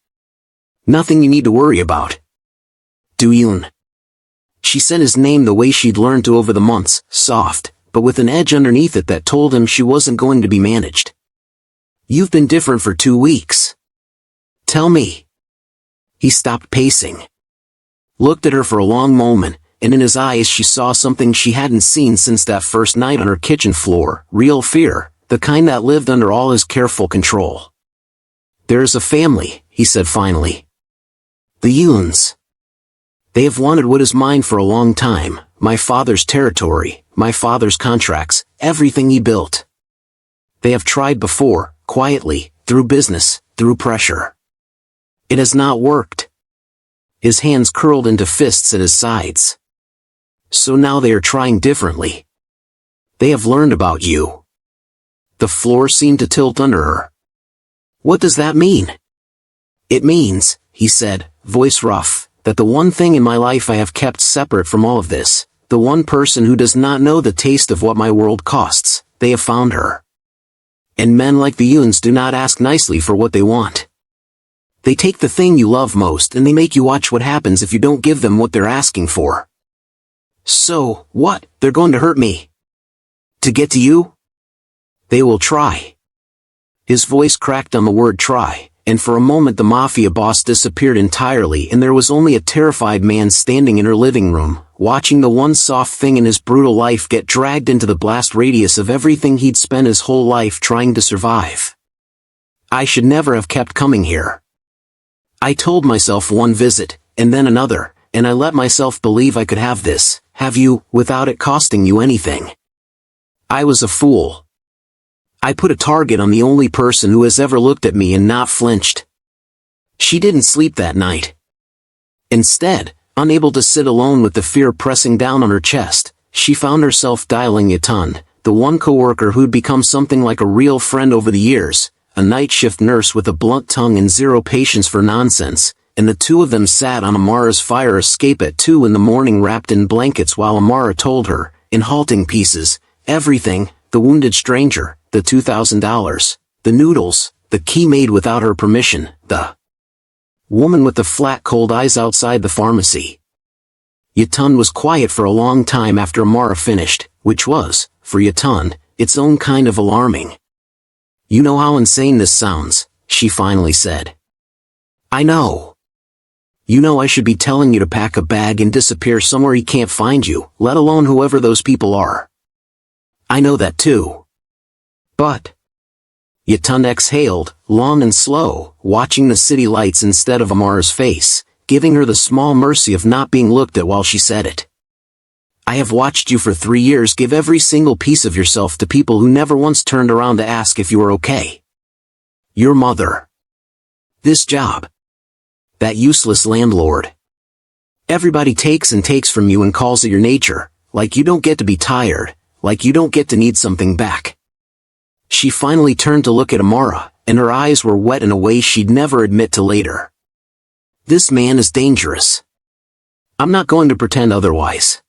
"Nothing you need to worry about. Do-yoon." She said his name the way she'd learned to over the months, soft, but with an edge underneath it that told him she wasn't going to be managed. "You've been different for 2 weeks. Tell me." He stopped pacing. Looked at her for a long moment, and in his eyes she saw something she hadn't seen since that first night on her kitchen floor, real fear, the kind that lived under all his careful control. "There's a family," he said finally. "The Yoons. They have wanted what is mine for a long time, my father's territory, my father's contracts, everything he built. They have tried before, quietly, through business, through pressure. It has not worked." His hands curled into fists at his sides. "So now they are trying differently. They have learned about you." The floor seemed to tilt under her. "What does that mean?" "It means," he said, voice rough, "that the one thing in my life I have kept separate from all of this, the one person who does not know the taste of what my world costs, they have found her. And men like the Yoons do not ask nicely for what they want. They take the thing you love most and they make you watch what happens if you don't give them what they're asking for." "So, what, they're going to hurt me? To get to you?" "They will try." His voice cracked on the word try, and for a moment the Mafia boss disappeared entirely and there was only a terrified man standing in her living room, watching the one soft thing in his brutal life get dragged into the blast radius of everything he'd spent his whole life trying to survive. "I should never have kept coming here. I told myself one visit, and then another, and I let myself believe I could have this, have you, without it costing you anything. I was a fool. I put a target on the only person who has ever looked at me and not flinched." She didn't sleep that night. Instead, unable to sit alone with the fear pressing down on her chest, she found herself dialing Yatun, the one coworker who'd become something like a real friend over the years, a night shift nurse with a blunt tongue and zero patience for nonsense, and the two of them sat on Amara's fire escape at 2 in the morning wrapped in blankets while Amara told her, in halting pieces, everything: the wounded stranger, the $2,000, the noodles, the key made without her permission, the woman with the flat cold eyes outside the pharmacy. Yatun was quiet for a long time after Amara finished, which was, for Yatun, its own kind of alarming. "You know how insane this sounds," she finally said. "I know. You know I should be telling you to pack a bag and disappear somewhere he can't find you, let alone whoever those people are. I know that too. But..." Yatun exhaled, long and slow, watching the city lights instead of Amara's face, giving her the small mercy of not being looked at while she said it. "I have watched you for 3 years give every single piece of yourself to people who never once turned around to ask if you were okay. Your mother. This job. That useless landlord. Everybody takes and takes from you and calls it your nature, like you don't get to be tired, like you don't get to need something back." She finally turned to look at Amara, and her eyes were wet in a way she'd never admit to later. "This man is dangerous. I'm not going to pretend otherwise.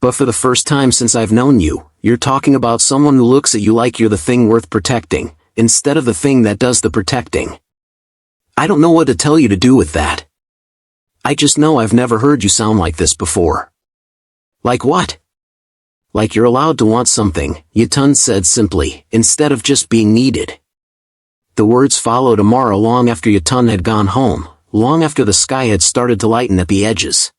But for the first time since I've known you, you're talking about someone who looks at you like you're the thing worth protecting, instead of the thing that does the protecting. I don't know what to tell you to do with that. I just know I've never heard you sound like this before." "Like what?" "Like you're allowed to want something," Yatun said simply, "instead of just being needed." The words followed Amara long after Yatun had gone home, long after the sky had started to lighten at the edges.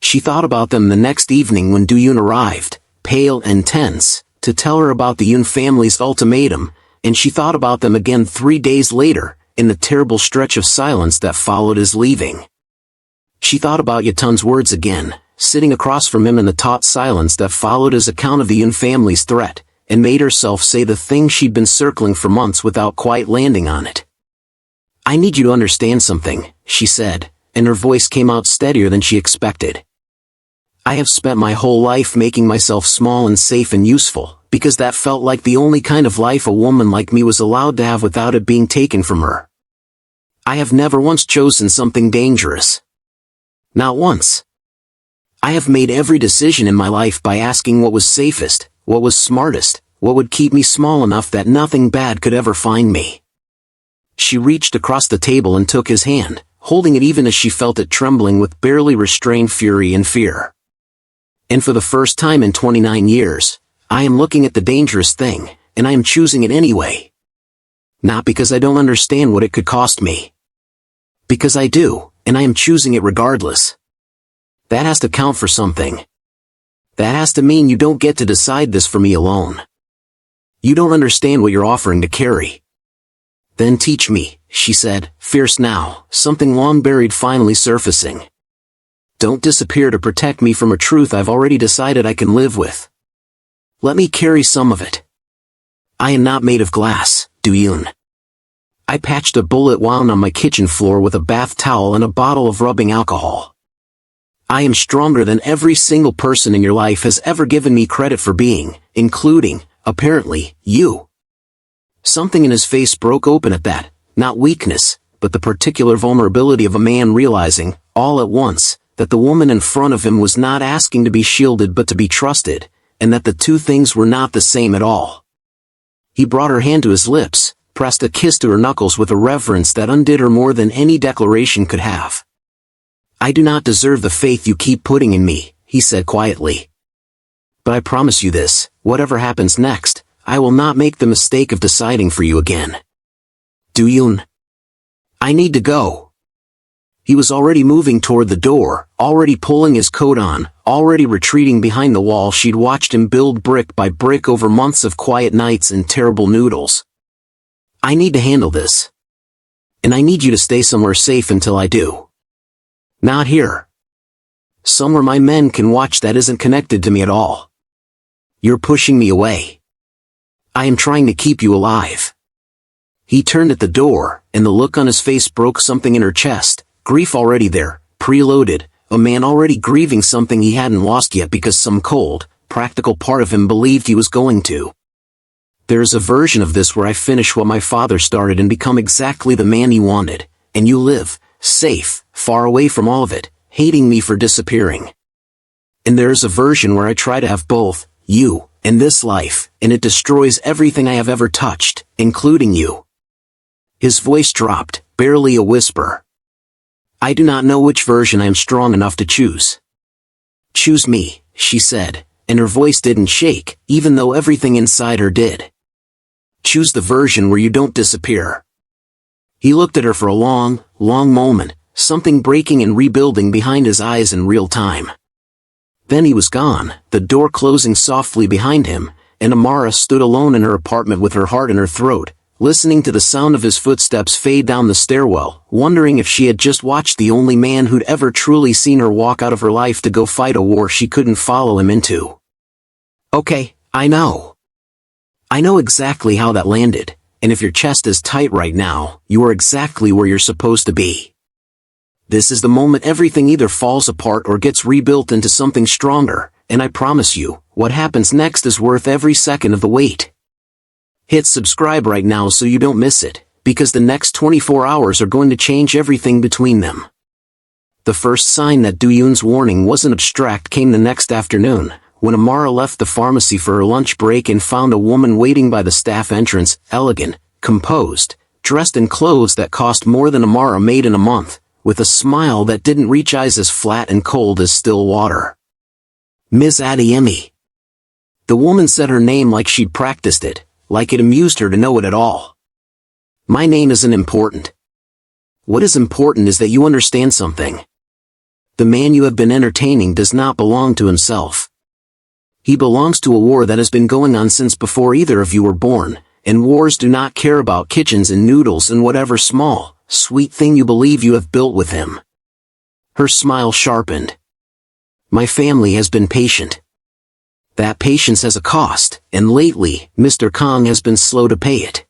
She thought about them the next evening when Do-yoon arrived, pale and tense, to tell her about the Yoon family's ultimatum, and she thought about them again 3 days later, in the terrible stretch of silence that followed his leaving. She thought about Yatun's words again, sitting across from him in the taut silence that followed his account of the Yoon family's threat, and made herself say the thing she'd been circling for months without quite landing on it. "I need you to understand something," she said, and her voice came out steadier than she expected. "I have spent my whole life making myself small and safe and useful, because that felt like the only kind of life a woman like me was allowed to have without it being taken from her. I have never once chosen something dangerous. Not once. I have made every decision in my life by asking what was safest, what was smartest, what would keep me small enough that nothing bad could ever find me." She reached across the table and took his hand, holding it even as she felt it trembling with barely restrained fury and fear. "And for the first time in 29 years, I am looking at the dangerous thing, and I am choosing it anyway. Not because I don't understand what it could cost me. Because I do, and I am choosing it regardless. That has to count for something. That has to mean you don't get to decide this for me alone. You don't understand what you're offering to carry." "Then teach me," she said, fierce now, something long buried finally surfacing. "Don't disappear to protect me from a truth I've already decided I can live with. Let me carry some of it. I am not made of glass, Do-yoon. I patched a bullet wound on my kitchen floor with a bath towel and a bottle of rubbing alcohol. I am stronger than every single person in your life has ever given me credit for being, including, apparently, you." Something in his face broke open at that, not weakness, but the particular vulnerability of a man realizing, all at once, that the woman in front of him was not asking to be shielded but to be trusted, and that the two things were not the same at all. He brought her hand to his lips, pressed a kiss to her knuckles with a reverence that undid her more than any declaration could have. "I do not deserve the faith you keep putting in me," he said quietly. "But I promise you this, whatever happens next, I will not make the mistake of deciding for you again. Do-yoon. I need to go." He was already moving toward the door, already pulling his coat on, already retreating behind the wall she'd watched him build brick by brick over months of quiet nights and terrible noodles. "I need to handle this. And I need you to stay somewhere safe until I do. Not here. Somewhere my men can watch that isn't connected to me at all. You're pushing me away. I am trying to keep you alive." He turned at the door, and the look on his face broke something in her chest, grief already there, preloaded, a man already grieving something he hadn't lost yet because some cold, practical part of him believed he was going to. There is a version of this where I finish what my father started and become exactly the man he wanted, and you live, safe, far away from all of it, hating me for disappearing. And there is a version where I try to have both, you, and this life, and it destroys everything I have ever touched, including you." His voice dropped, barely a whisper. "I do not know which version I am strong enough to choose." "Choose me," she said, and her voice didn't shake, even though everything inside her did. "Choose the version where you don't disappear." He looked at her for a long, long moment, something breaking and rebuilding behind his eyes in real time. Then he was gone, the door closing softly behind him, and Amara stood alone in her apartment with her heart in her throat, listening to the sound of his footsteps fade down the stairwell, wondering if she had just watched the only man who'd ever truly seen her walk out of her life to go fight a war she couldn't follow him into. "Okay, I know. I know exactly how that landed, and if your chest is tight right now, you are exactly where you're supposed to be. This is the moment everything either falls apart or gets rebuilt into something stronger, and I promise you, what happens next is worth every second of the wait. Hit subscribe right now so you don't miss it, because the next 24 hours are going to change everything between them." The first sign that Do-yoon's warning wasn't abstract came the next afternoon, when Amara left the pharmacy for her lunch break and found a woman waiting by the staff entrance, elegant, composed, dressed in clothes that cost more than Amara made in a month, with a smile that didn't reach eyes as flat and cold as still water. "Ms. Adeyemi." The woman said her name like she'd practiced it, like it amused her to know it at all. "My name isn't important. What is important is that you understand something. The man you have been entertaining does not belong to himself. He belongs to a war that has been going on since before either of you were born, and wars do not care about kitchens and noodles and whatever small, sweet thing you believe you have built with him." Her smile sharpened. "My family has been patient. That patience has a cost, and lately, Mr. Kong has been slow to pay it.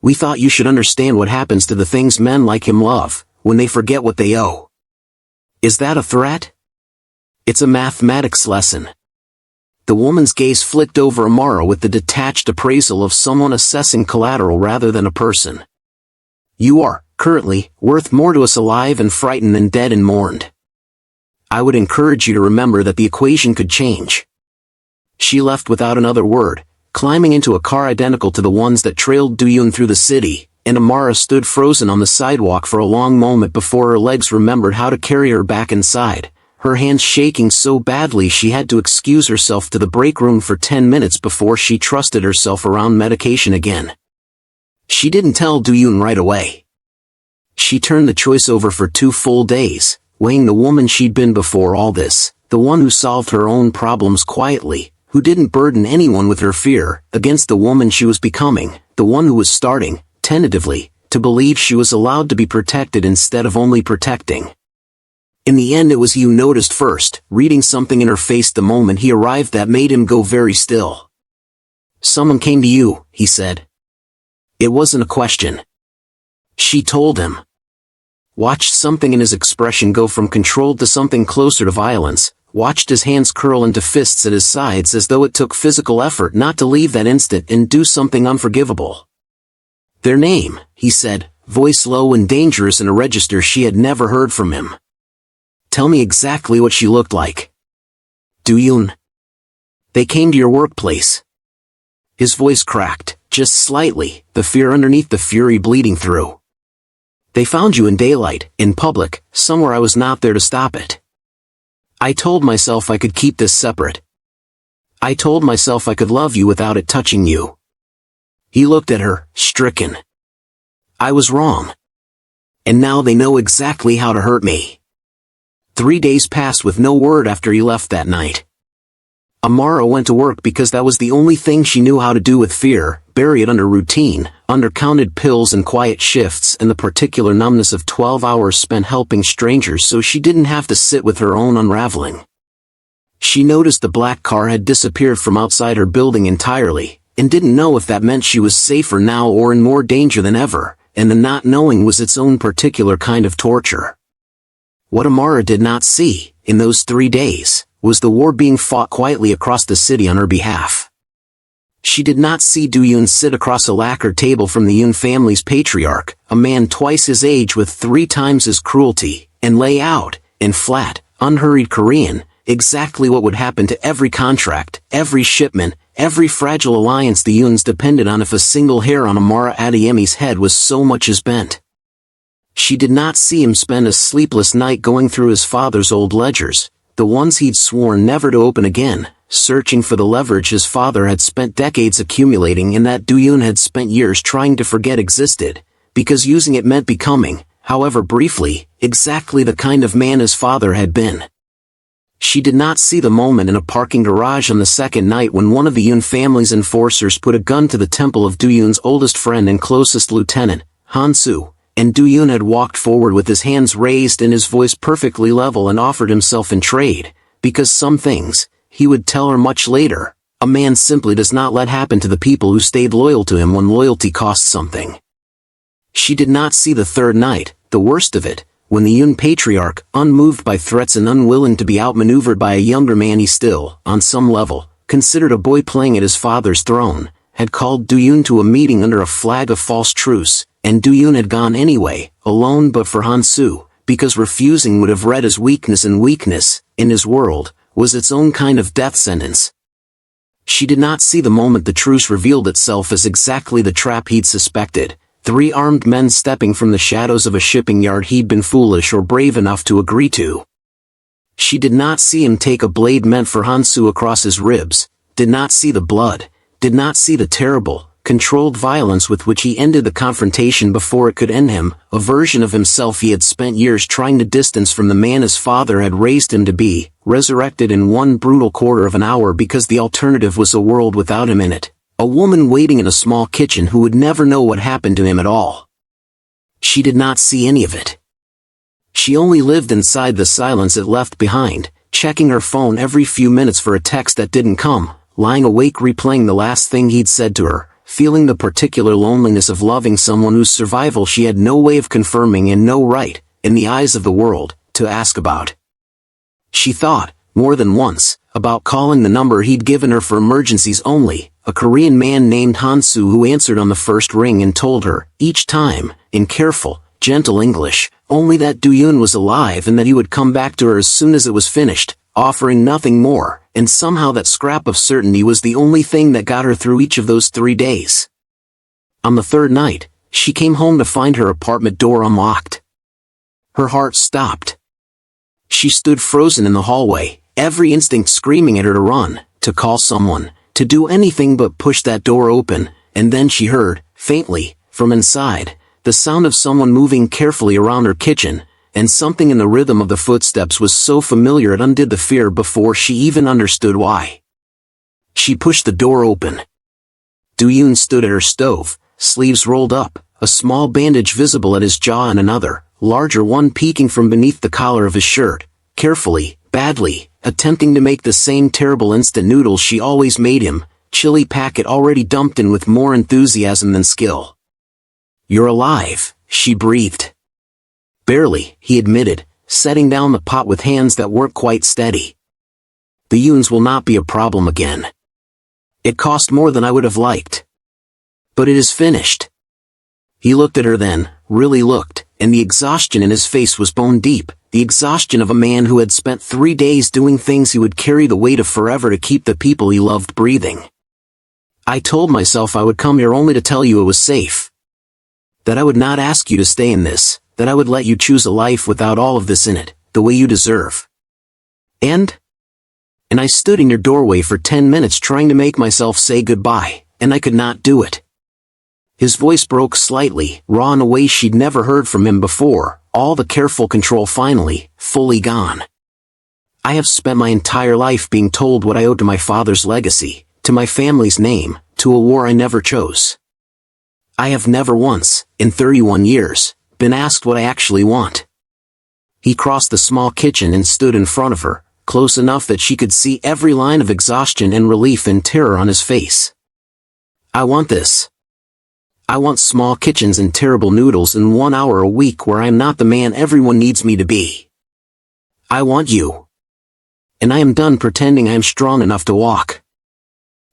We thought you should understand what happens to the things men like him love, when they forget what they owe." "Is that a threat?" "It's a mathematics lesson." The woman's gaze flicked over Amara with the detached appraisal of someone assessing collateral rather than a person. "You are, currently, worth more to us alive and frightened than dead and mourned. I would encourage you to remember that the equation could change." She left without another word, climbing into a car identical to the ones that trailed Do-yoon through the city, and Amara stood frozen on the sidewalk for a long moment before her legs remembered how to carry her back inside, her hands shaking so badly she had to excuse herself to the break room for 10 minutes before she trusted herself around medication again. She didn't tell Do-yoon right away. She turned the choice over for 2 full days, weighing the woman she'd been before all this, the one who solved her own problems quietly, who didn't burden anyone with her fear, against the woman she was becoming, the one who was starting, tentatively, to believe she was allowed to be protected instead of only protecting. In the end it was he who noticed first, reading something in her face the moment he arrived that made him go very still. "Someone came to you," he said. It wasn't a question. She told him. Watched something in his expression go from controlled to something closer to violence, watched his hands curl into fists at his sides as though it took physical effort not to leave that instant and do something unforgivable. "Their name," he said, voice low and dangerous in a register she had never heard from him. "Tell me exactly what she looked like." "Do-yoon. They came to your workplace." His voice cracked, just slightly, the fear underneath the fury bleeding through. "They found you in daylight, in public, somewhere I was not there to stop it. I told myself I could keep this separate. I told myself I could love you without it touching you." He looked at her, stricken. "I was wrong. And now they know exactly how to hurt me." 3 days passed with no word after he left that night. Amara went to work because that was the only thing she knew how to do with fear, bury it under routine, under counted pills and quiet shifts and the particular numbness of 12 hours spent helping strangers so she didn't have to sit with her own unraveling. She noticed the black car had disappeared from outside her building entirely, and didn't know if that meant she was safer now or in more danger than ever, and the not knowing was its own particular kind of torture. What Amara did not see, in those 3 days, was the war being fought quietly across the city on her behalf. She did not see Do-yoon sit across a lacquered table from the Yoon family's patriarch, a man twice his age with 3 times his cruelty, and lay out, in flat, unhurried Korean, exactly what would happen to every contract, every shipment, every fragile alliance the Yoons depended on if a single hair on Amara Adeyemi's head was so much as bent. She did not see him spend a sleepless night going through his father's old ledgers, the ones he'd sworn never to open again, searching for the leverage his father had spent decades accumulating and that Do-yoon had spent years trying to forget existed, because using it meant becoming, however briefly, exactly the kind of man his father had been. She did not see the moment in a parking garage on the second night when one of the Yoon family's enforcers put a gun to the temple of Do-yoon's oldest friend and closest lieutenant, Han-soo, and Do-yoon had walked forward with his hands raised and his voice perfectly level and offered himself in trade, because some things, he would tell her much later, a man simply does not let happen to the people who stayed loyal to him when loyalty costs something. She did not see the third night, the worst of it, when the Yoon patriarch, unmoved by threats and unwilling to be outmaneuvered by a younger man he still, on some level, considered a boy playing at his father's throne, had called Do-yoon to a meeting under a flag of false truce, and Do-yoon had gone anyway, alone but for Han-soo, because refusing would have read as weakness, and weakness, in his world, was its own kind of death sentence. She did not see the moment the truce revealed itself as exactly the trap he'd suspected, 3 armed men stepping from the shadows of a shipping yard he'd been foolish or brave enough to agree to. She did not see him take a blade meant for Han-soo across his ribs, did not see the blood, did not see the terrible, controlled violence with which he ended the confrontation before it could end him, a version of himself he had spent years trying to distance from the man his father had raised him to be, resurrected in one brutal quarter of an hour because the alternative was a world without him in it, a woman waiting in a small kitchen who would never know what happened to him at all. She did not see any of it. She only lived inside the silence it left behind, checking her phone every few minutes for a text that didn't come, lying awake replaying the last thing he'd said to her, feeling the particular loneliness of loving someone whose survival she had no way of confirming and no right, in the eyes of the world, to ask about. She thought, more than once, about calling the number he'd given her for emergencies only, a Korean man named Han-soo who answered on the first ring and told her, each time, in careful, gentle English, only that Do-yoon was alive and that he would come back to her as soon as it was finished, offering nothing more, and somehow that scrap of certainty was the only thing that got her through each of those 3 days. On the third night, she came home to find her apartment door unlocked. Her heart stopped. She stood frozen in the hallway, every instinct screaming at her to run, to call someone, to do anything but push that door open, and then she heard, faintly, from inside, the sound of someone moving carefully around her kitchen, and something in the rhythm of the footsteps was so familiar it undid the fear before she even understood why. She pushed the door open. Do-yoon stood at her stove, sleeves rolled up, a small bandage visible at his jaw and another, larger one peeking from beneath the collar of his shirt, carefully, badly, attempting to make the same terrible instant noodles she always made him, chili packet already dumped in with more enthusiasm than skill. "You're alive," she breathed. "Barely," he admitted, setting down the pot with hands that weren't quite steady. "The Yoons will not be a problem again. It cost more than I would have liked. But it is finished." He looked at her then, really looked, and the exhaustion in his face was bone deep, the exhaustion of a man who had spent 3 days doing things he would carry the weight of forever to keep the people he loved breathing. "I told myself I would come here only to tell you it was safe. That I would not ask you to stay in this, that I would let you choose a life without all of this in it, the way you deserve. And I stood in your doorway for 10 minutes trying to make myself say goodbye, and I could not do it." His voice broke slightly, raw in a way she'd never heard from him before, all the careful control finally, fully gone. "I have spent my entire life being told what I owed to my father's legacy, to my family's name, to a war I never chose. I have never once, in 31 years, been asked what I actually want." He crossed the small kitchen and stood in front of her, close enough that she could see every line of exhaustion and relief and terror on his face. "I want this. I want small kitchens and terrible noodles in 1 hour a week where I am not the man everyone needs me to be. I want you. And I am done pretending I am strong enough to walk."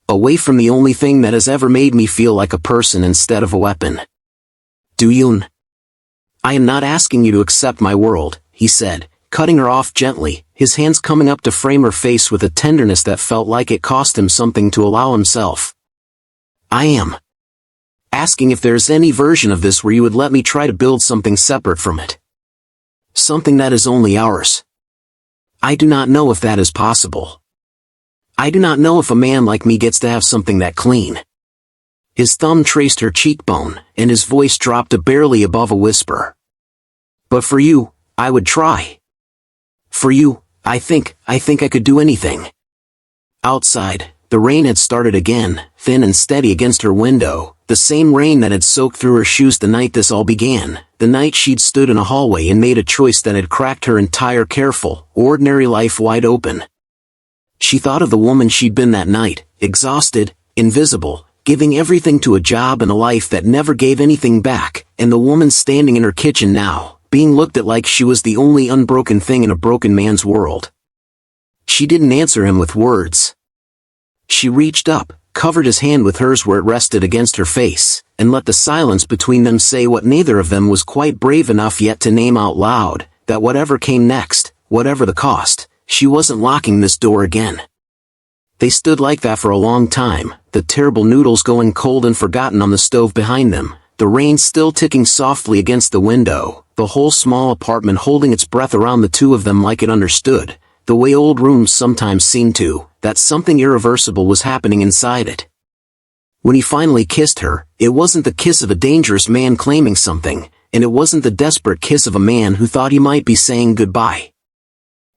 Away from the only thing that has ever made me feel like a person instead of a weapon. Do-yoon? I am not asking you to accept my world, he said, cutting her off gently, his hands coming up to frame her face with a tenderness that felt like it cost him something to allow himself. I am asking if there's any version of this where you would let me try to build something separate from it. Something that is only ours. I do not know if that is possible. I do not know if a man like me gets to have something that clean. His thumb traced her cheekbone, and his voice dropped to barely above a whisper. But for you, I would try. For you, I think I could do anything. Outside, the rain had started again, thin and steady against her window, the same rain that had soaked through her shoes the night this all began, the night she'd stood in a hallway and made a choice that had cracked her entire careful, ordinary life wide open. She thought of the woman she'd been that night, exhausted, invisible, giving everything to a job and a life that never gave anything back, and the woman standing in her kitchen now, being looked at like she was the only unbroken thing in a broken man's world. She didn't answer him with words. She reached up, covered his hand with hers where it rested against her face, and let the silence between them say what neither of them was quite brave enough yet to name out loud, that whatever came next, whatever the cost, she wasn't locking this door again. They stood like that for a long time, the terrible noodles going cold and forgotten on the stove behind them, the rain still ticking softly against the window, the whole small apartment holding its breath around the two of them like it understood, the way old rooms sometimes seem to, that something irreversible was happening inside it. When he finally kissed her, it wasn't the kiss of a dangerous man claiming something, and it wasn't the desperate kiss of a man who thought he might be saying goodbye.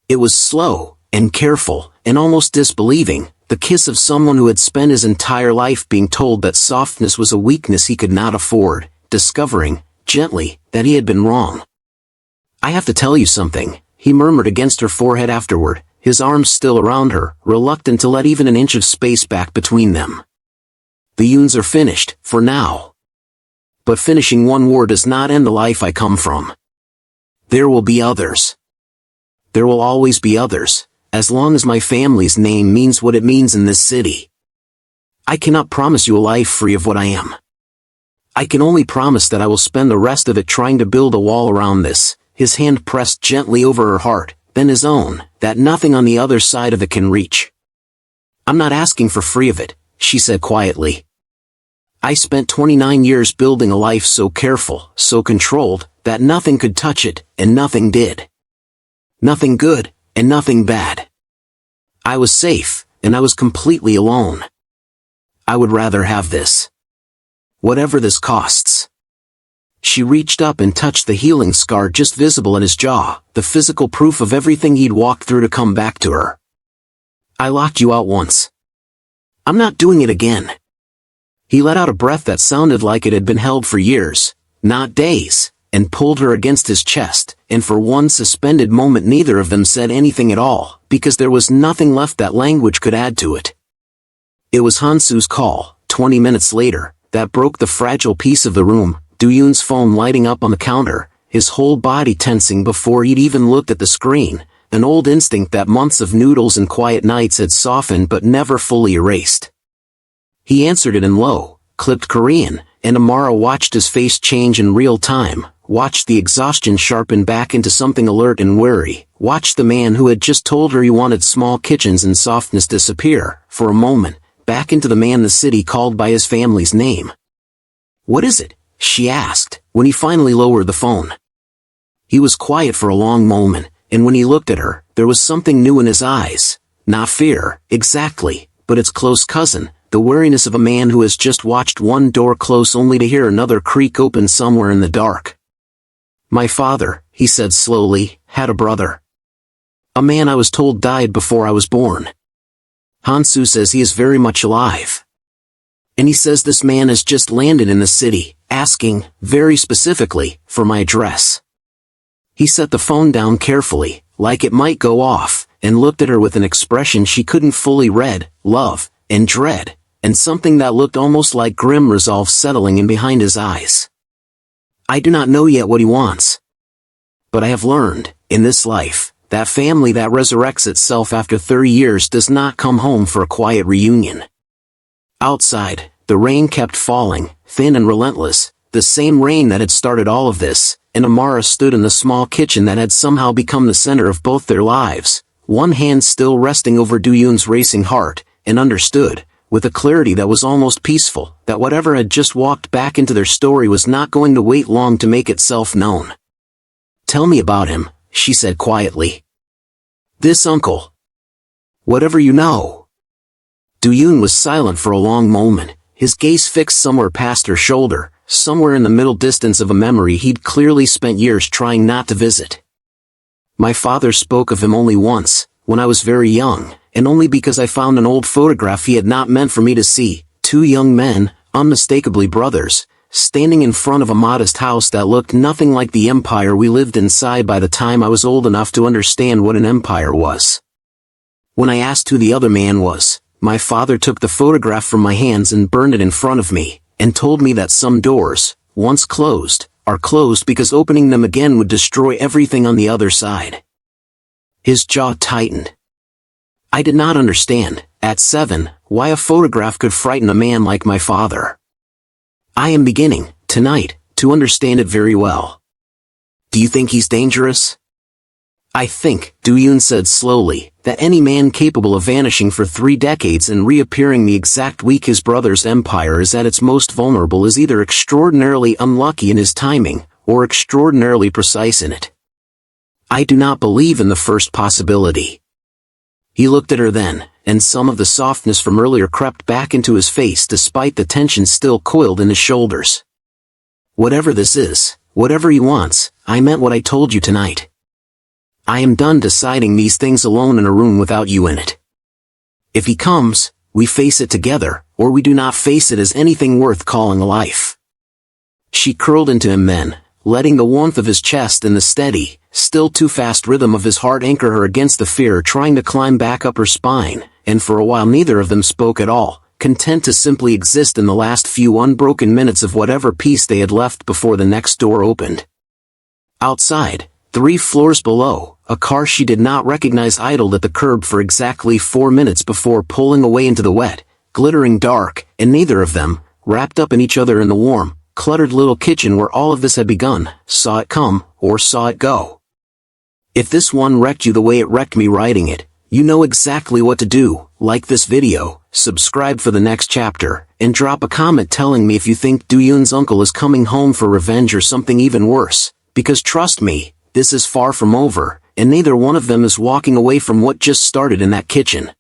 It was slow, and careful, and almost disbelieving, the kiss of someone who had spent his entire life being told that softness was a weakness he could not afford, discovering, gently, that he had been wrong. I have to tell you something, he murmured against her forehead afterward, his arms still around her, reluctant to let even an inch of space back between them. The Yoons are finished, for now. But finishing one war does not end the life I come from. There will be others. There will always be others, as long as my family's name means what it means in this city. I cannot promise you a life free of what I am. I can only promise that I will spend the rest of it trying to build a wall around this, his hand pressed gently over her heart, then his own, that nothing on the other side of it can reach. I'm not asking for free of it, she said quietly. I spent 29 years building a life so careful, so controlled, that nothing could touch it, and nothing did. Nothing good, and nothing bad. I was safe, and I was completely alone. I would rather have this. Whatever this costs. She reached up and touched the healing scar just visible in his jaw, the physical proof of everything he'd walked through to come back to her. I locked you out once. I'm not doing it again. He let out a breath that sounded like it had been held for years, not days, and pulled her against his chest, and for one suspended moment neither of them said anything at all, because there was nothing left that language could add to it. It was Hansu's call, 20 minutes later, that broke the fragile peace of the room, Do-yoon's phone lighting up on the counter, his whole body tensing before he'd even looked at the screen, an old instinct that months of noodles and quiet nights had softened but never fully erased. He answered it in low, clipped Korean, and Amara watched his face change in real time, watched the exhaustion sharpen back into something alert and wary, watched the man who had just told her he wanted small kitchens and softness disappear, for a moment, back into the man the city called by his family's name. What is it? She asked, when he finally lowered the phone. He was quiet for a long moment, and when he looked at her, there was something new in his eyes, not fear, exactly, but its close cousin, the wariness of a man who has just watched one door close only to hear another creak open somewhere in the dark. My father, he said slowly, had a brother. A man I was told died before I was born. Hansu says he is very much alive. And he says this man has just landed in the city, asking, very specifically, for my address. He set the phone down carefully, like it might go off, and looked at her with an expression she couldn't fully read, love, and dread, and something that looked almost like grim resolve settling in behind his eyes. I do not know yet what he wants. But I have learned, in this life, that family that resurrects itself after 30 years does not come home for a quiet reunion. Outside, the rain kept falling, thin and relentless, the same rain that had started all of this, and Amara stood in the small kitchen that had somehow become the center of both their lives, one hand still resting over Do-yoon's racing heart, and understood, with a clarity that was almost peaceful, that whatever had just walked back into their story was not going to wait long to make itself known. "Tell me about him," she said quietly. "This uncle. Whatever you know." Do-yoon was silent for a long moment, his gaze fixed somewhere past her shoulder, somewhere in the middle distance of a memory he'd clearly spent years trying not to visit. "My father spoke of him only once, when I was very young, and only because I found an old photograph he had not meant for me to see, two young men, unmistakably brothers, standing in front of a modest house that looked nothing like the empire we lived inside by the time I was old enough to understand what an empire was. When I asked who the other man was, my father took the photograph from my hands and burned it in front of me, and told me that some doors, once closed, are closed because opening them again would destroy everything on the other side." His jaw tightened. I did not understand, at 7, why a photograph could frighten a man like my father. I am beginning, tonight, to understand it very well. "Do you think he's dangerous?" "I think," Do-yoon said slowly, "that any man capable of vanishing for 3 decades and reappearing the exact week his brother's empire is at its most vulnerable is either extraordinarily unlucky in his timing, or extraordinarily precise in it. I do not believe in the first possibility." He looked at her then, and some of the softness from earlier crept back into his face despite the tension still coiled in his shoulders. "Whatever this is, whatever he wants, I meant what I told you tonight. I am done deciding these things alone in a room without you in it. If he comes, we face it together, or we do not face it as anything worth calling a life." She curled into him then, letting the warmth of his chest and the steady, still too fast rhythm of his heart anchor her against the fear trying to climb back up her spine, and for a while neither of them spoke at all, content to simply exist in the last few unbroken minutes of whatever peace they had left before the next door opened. Outside, 3 floors below, a car she did not recognize idled at the curb for exactly 4 minutes before pulling away into the wet, glittering dark, and neither of them, wrapped up in each other in the warm, cluttered little kitchen where all of this had begun, saw it come, or saw it go. If this one wrecked you the way it wrecked me writing it, you know exactly what to do. Like this video, subscribe for the next chapter, and drop a comment telling me if you think Do-yoon's uncle is coming home for revenge or something even worse, because trust me, this is far from over, and neither one of them is walking away from what just started in that kitchen.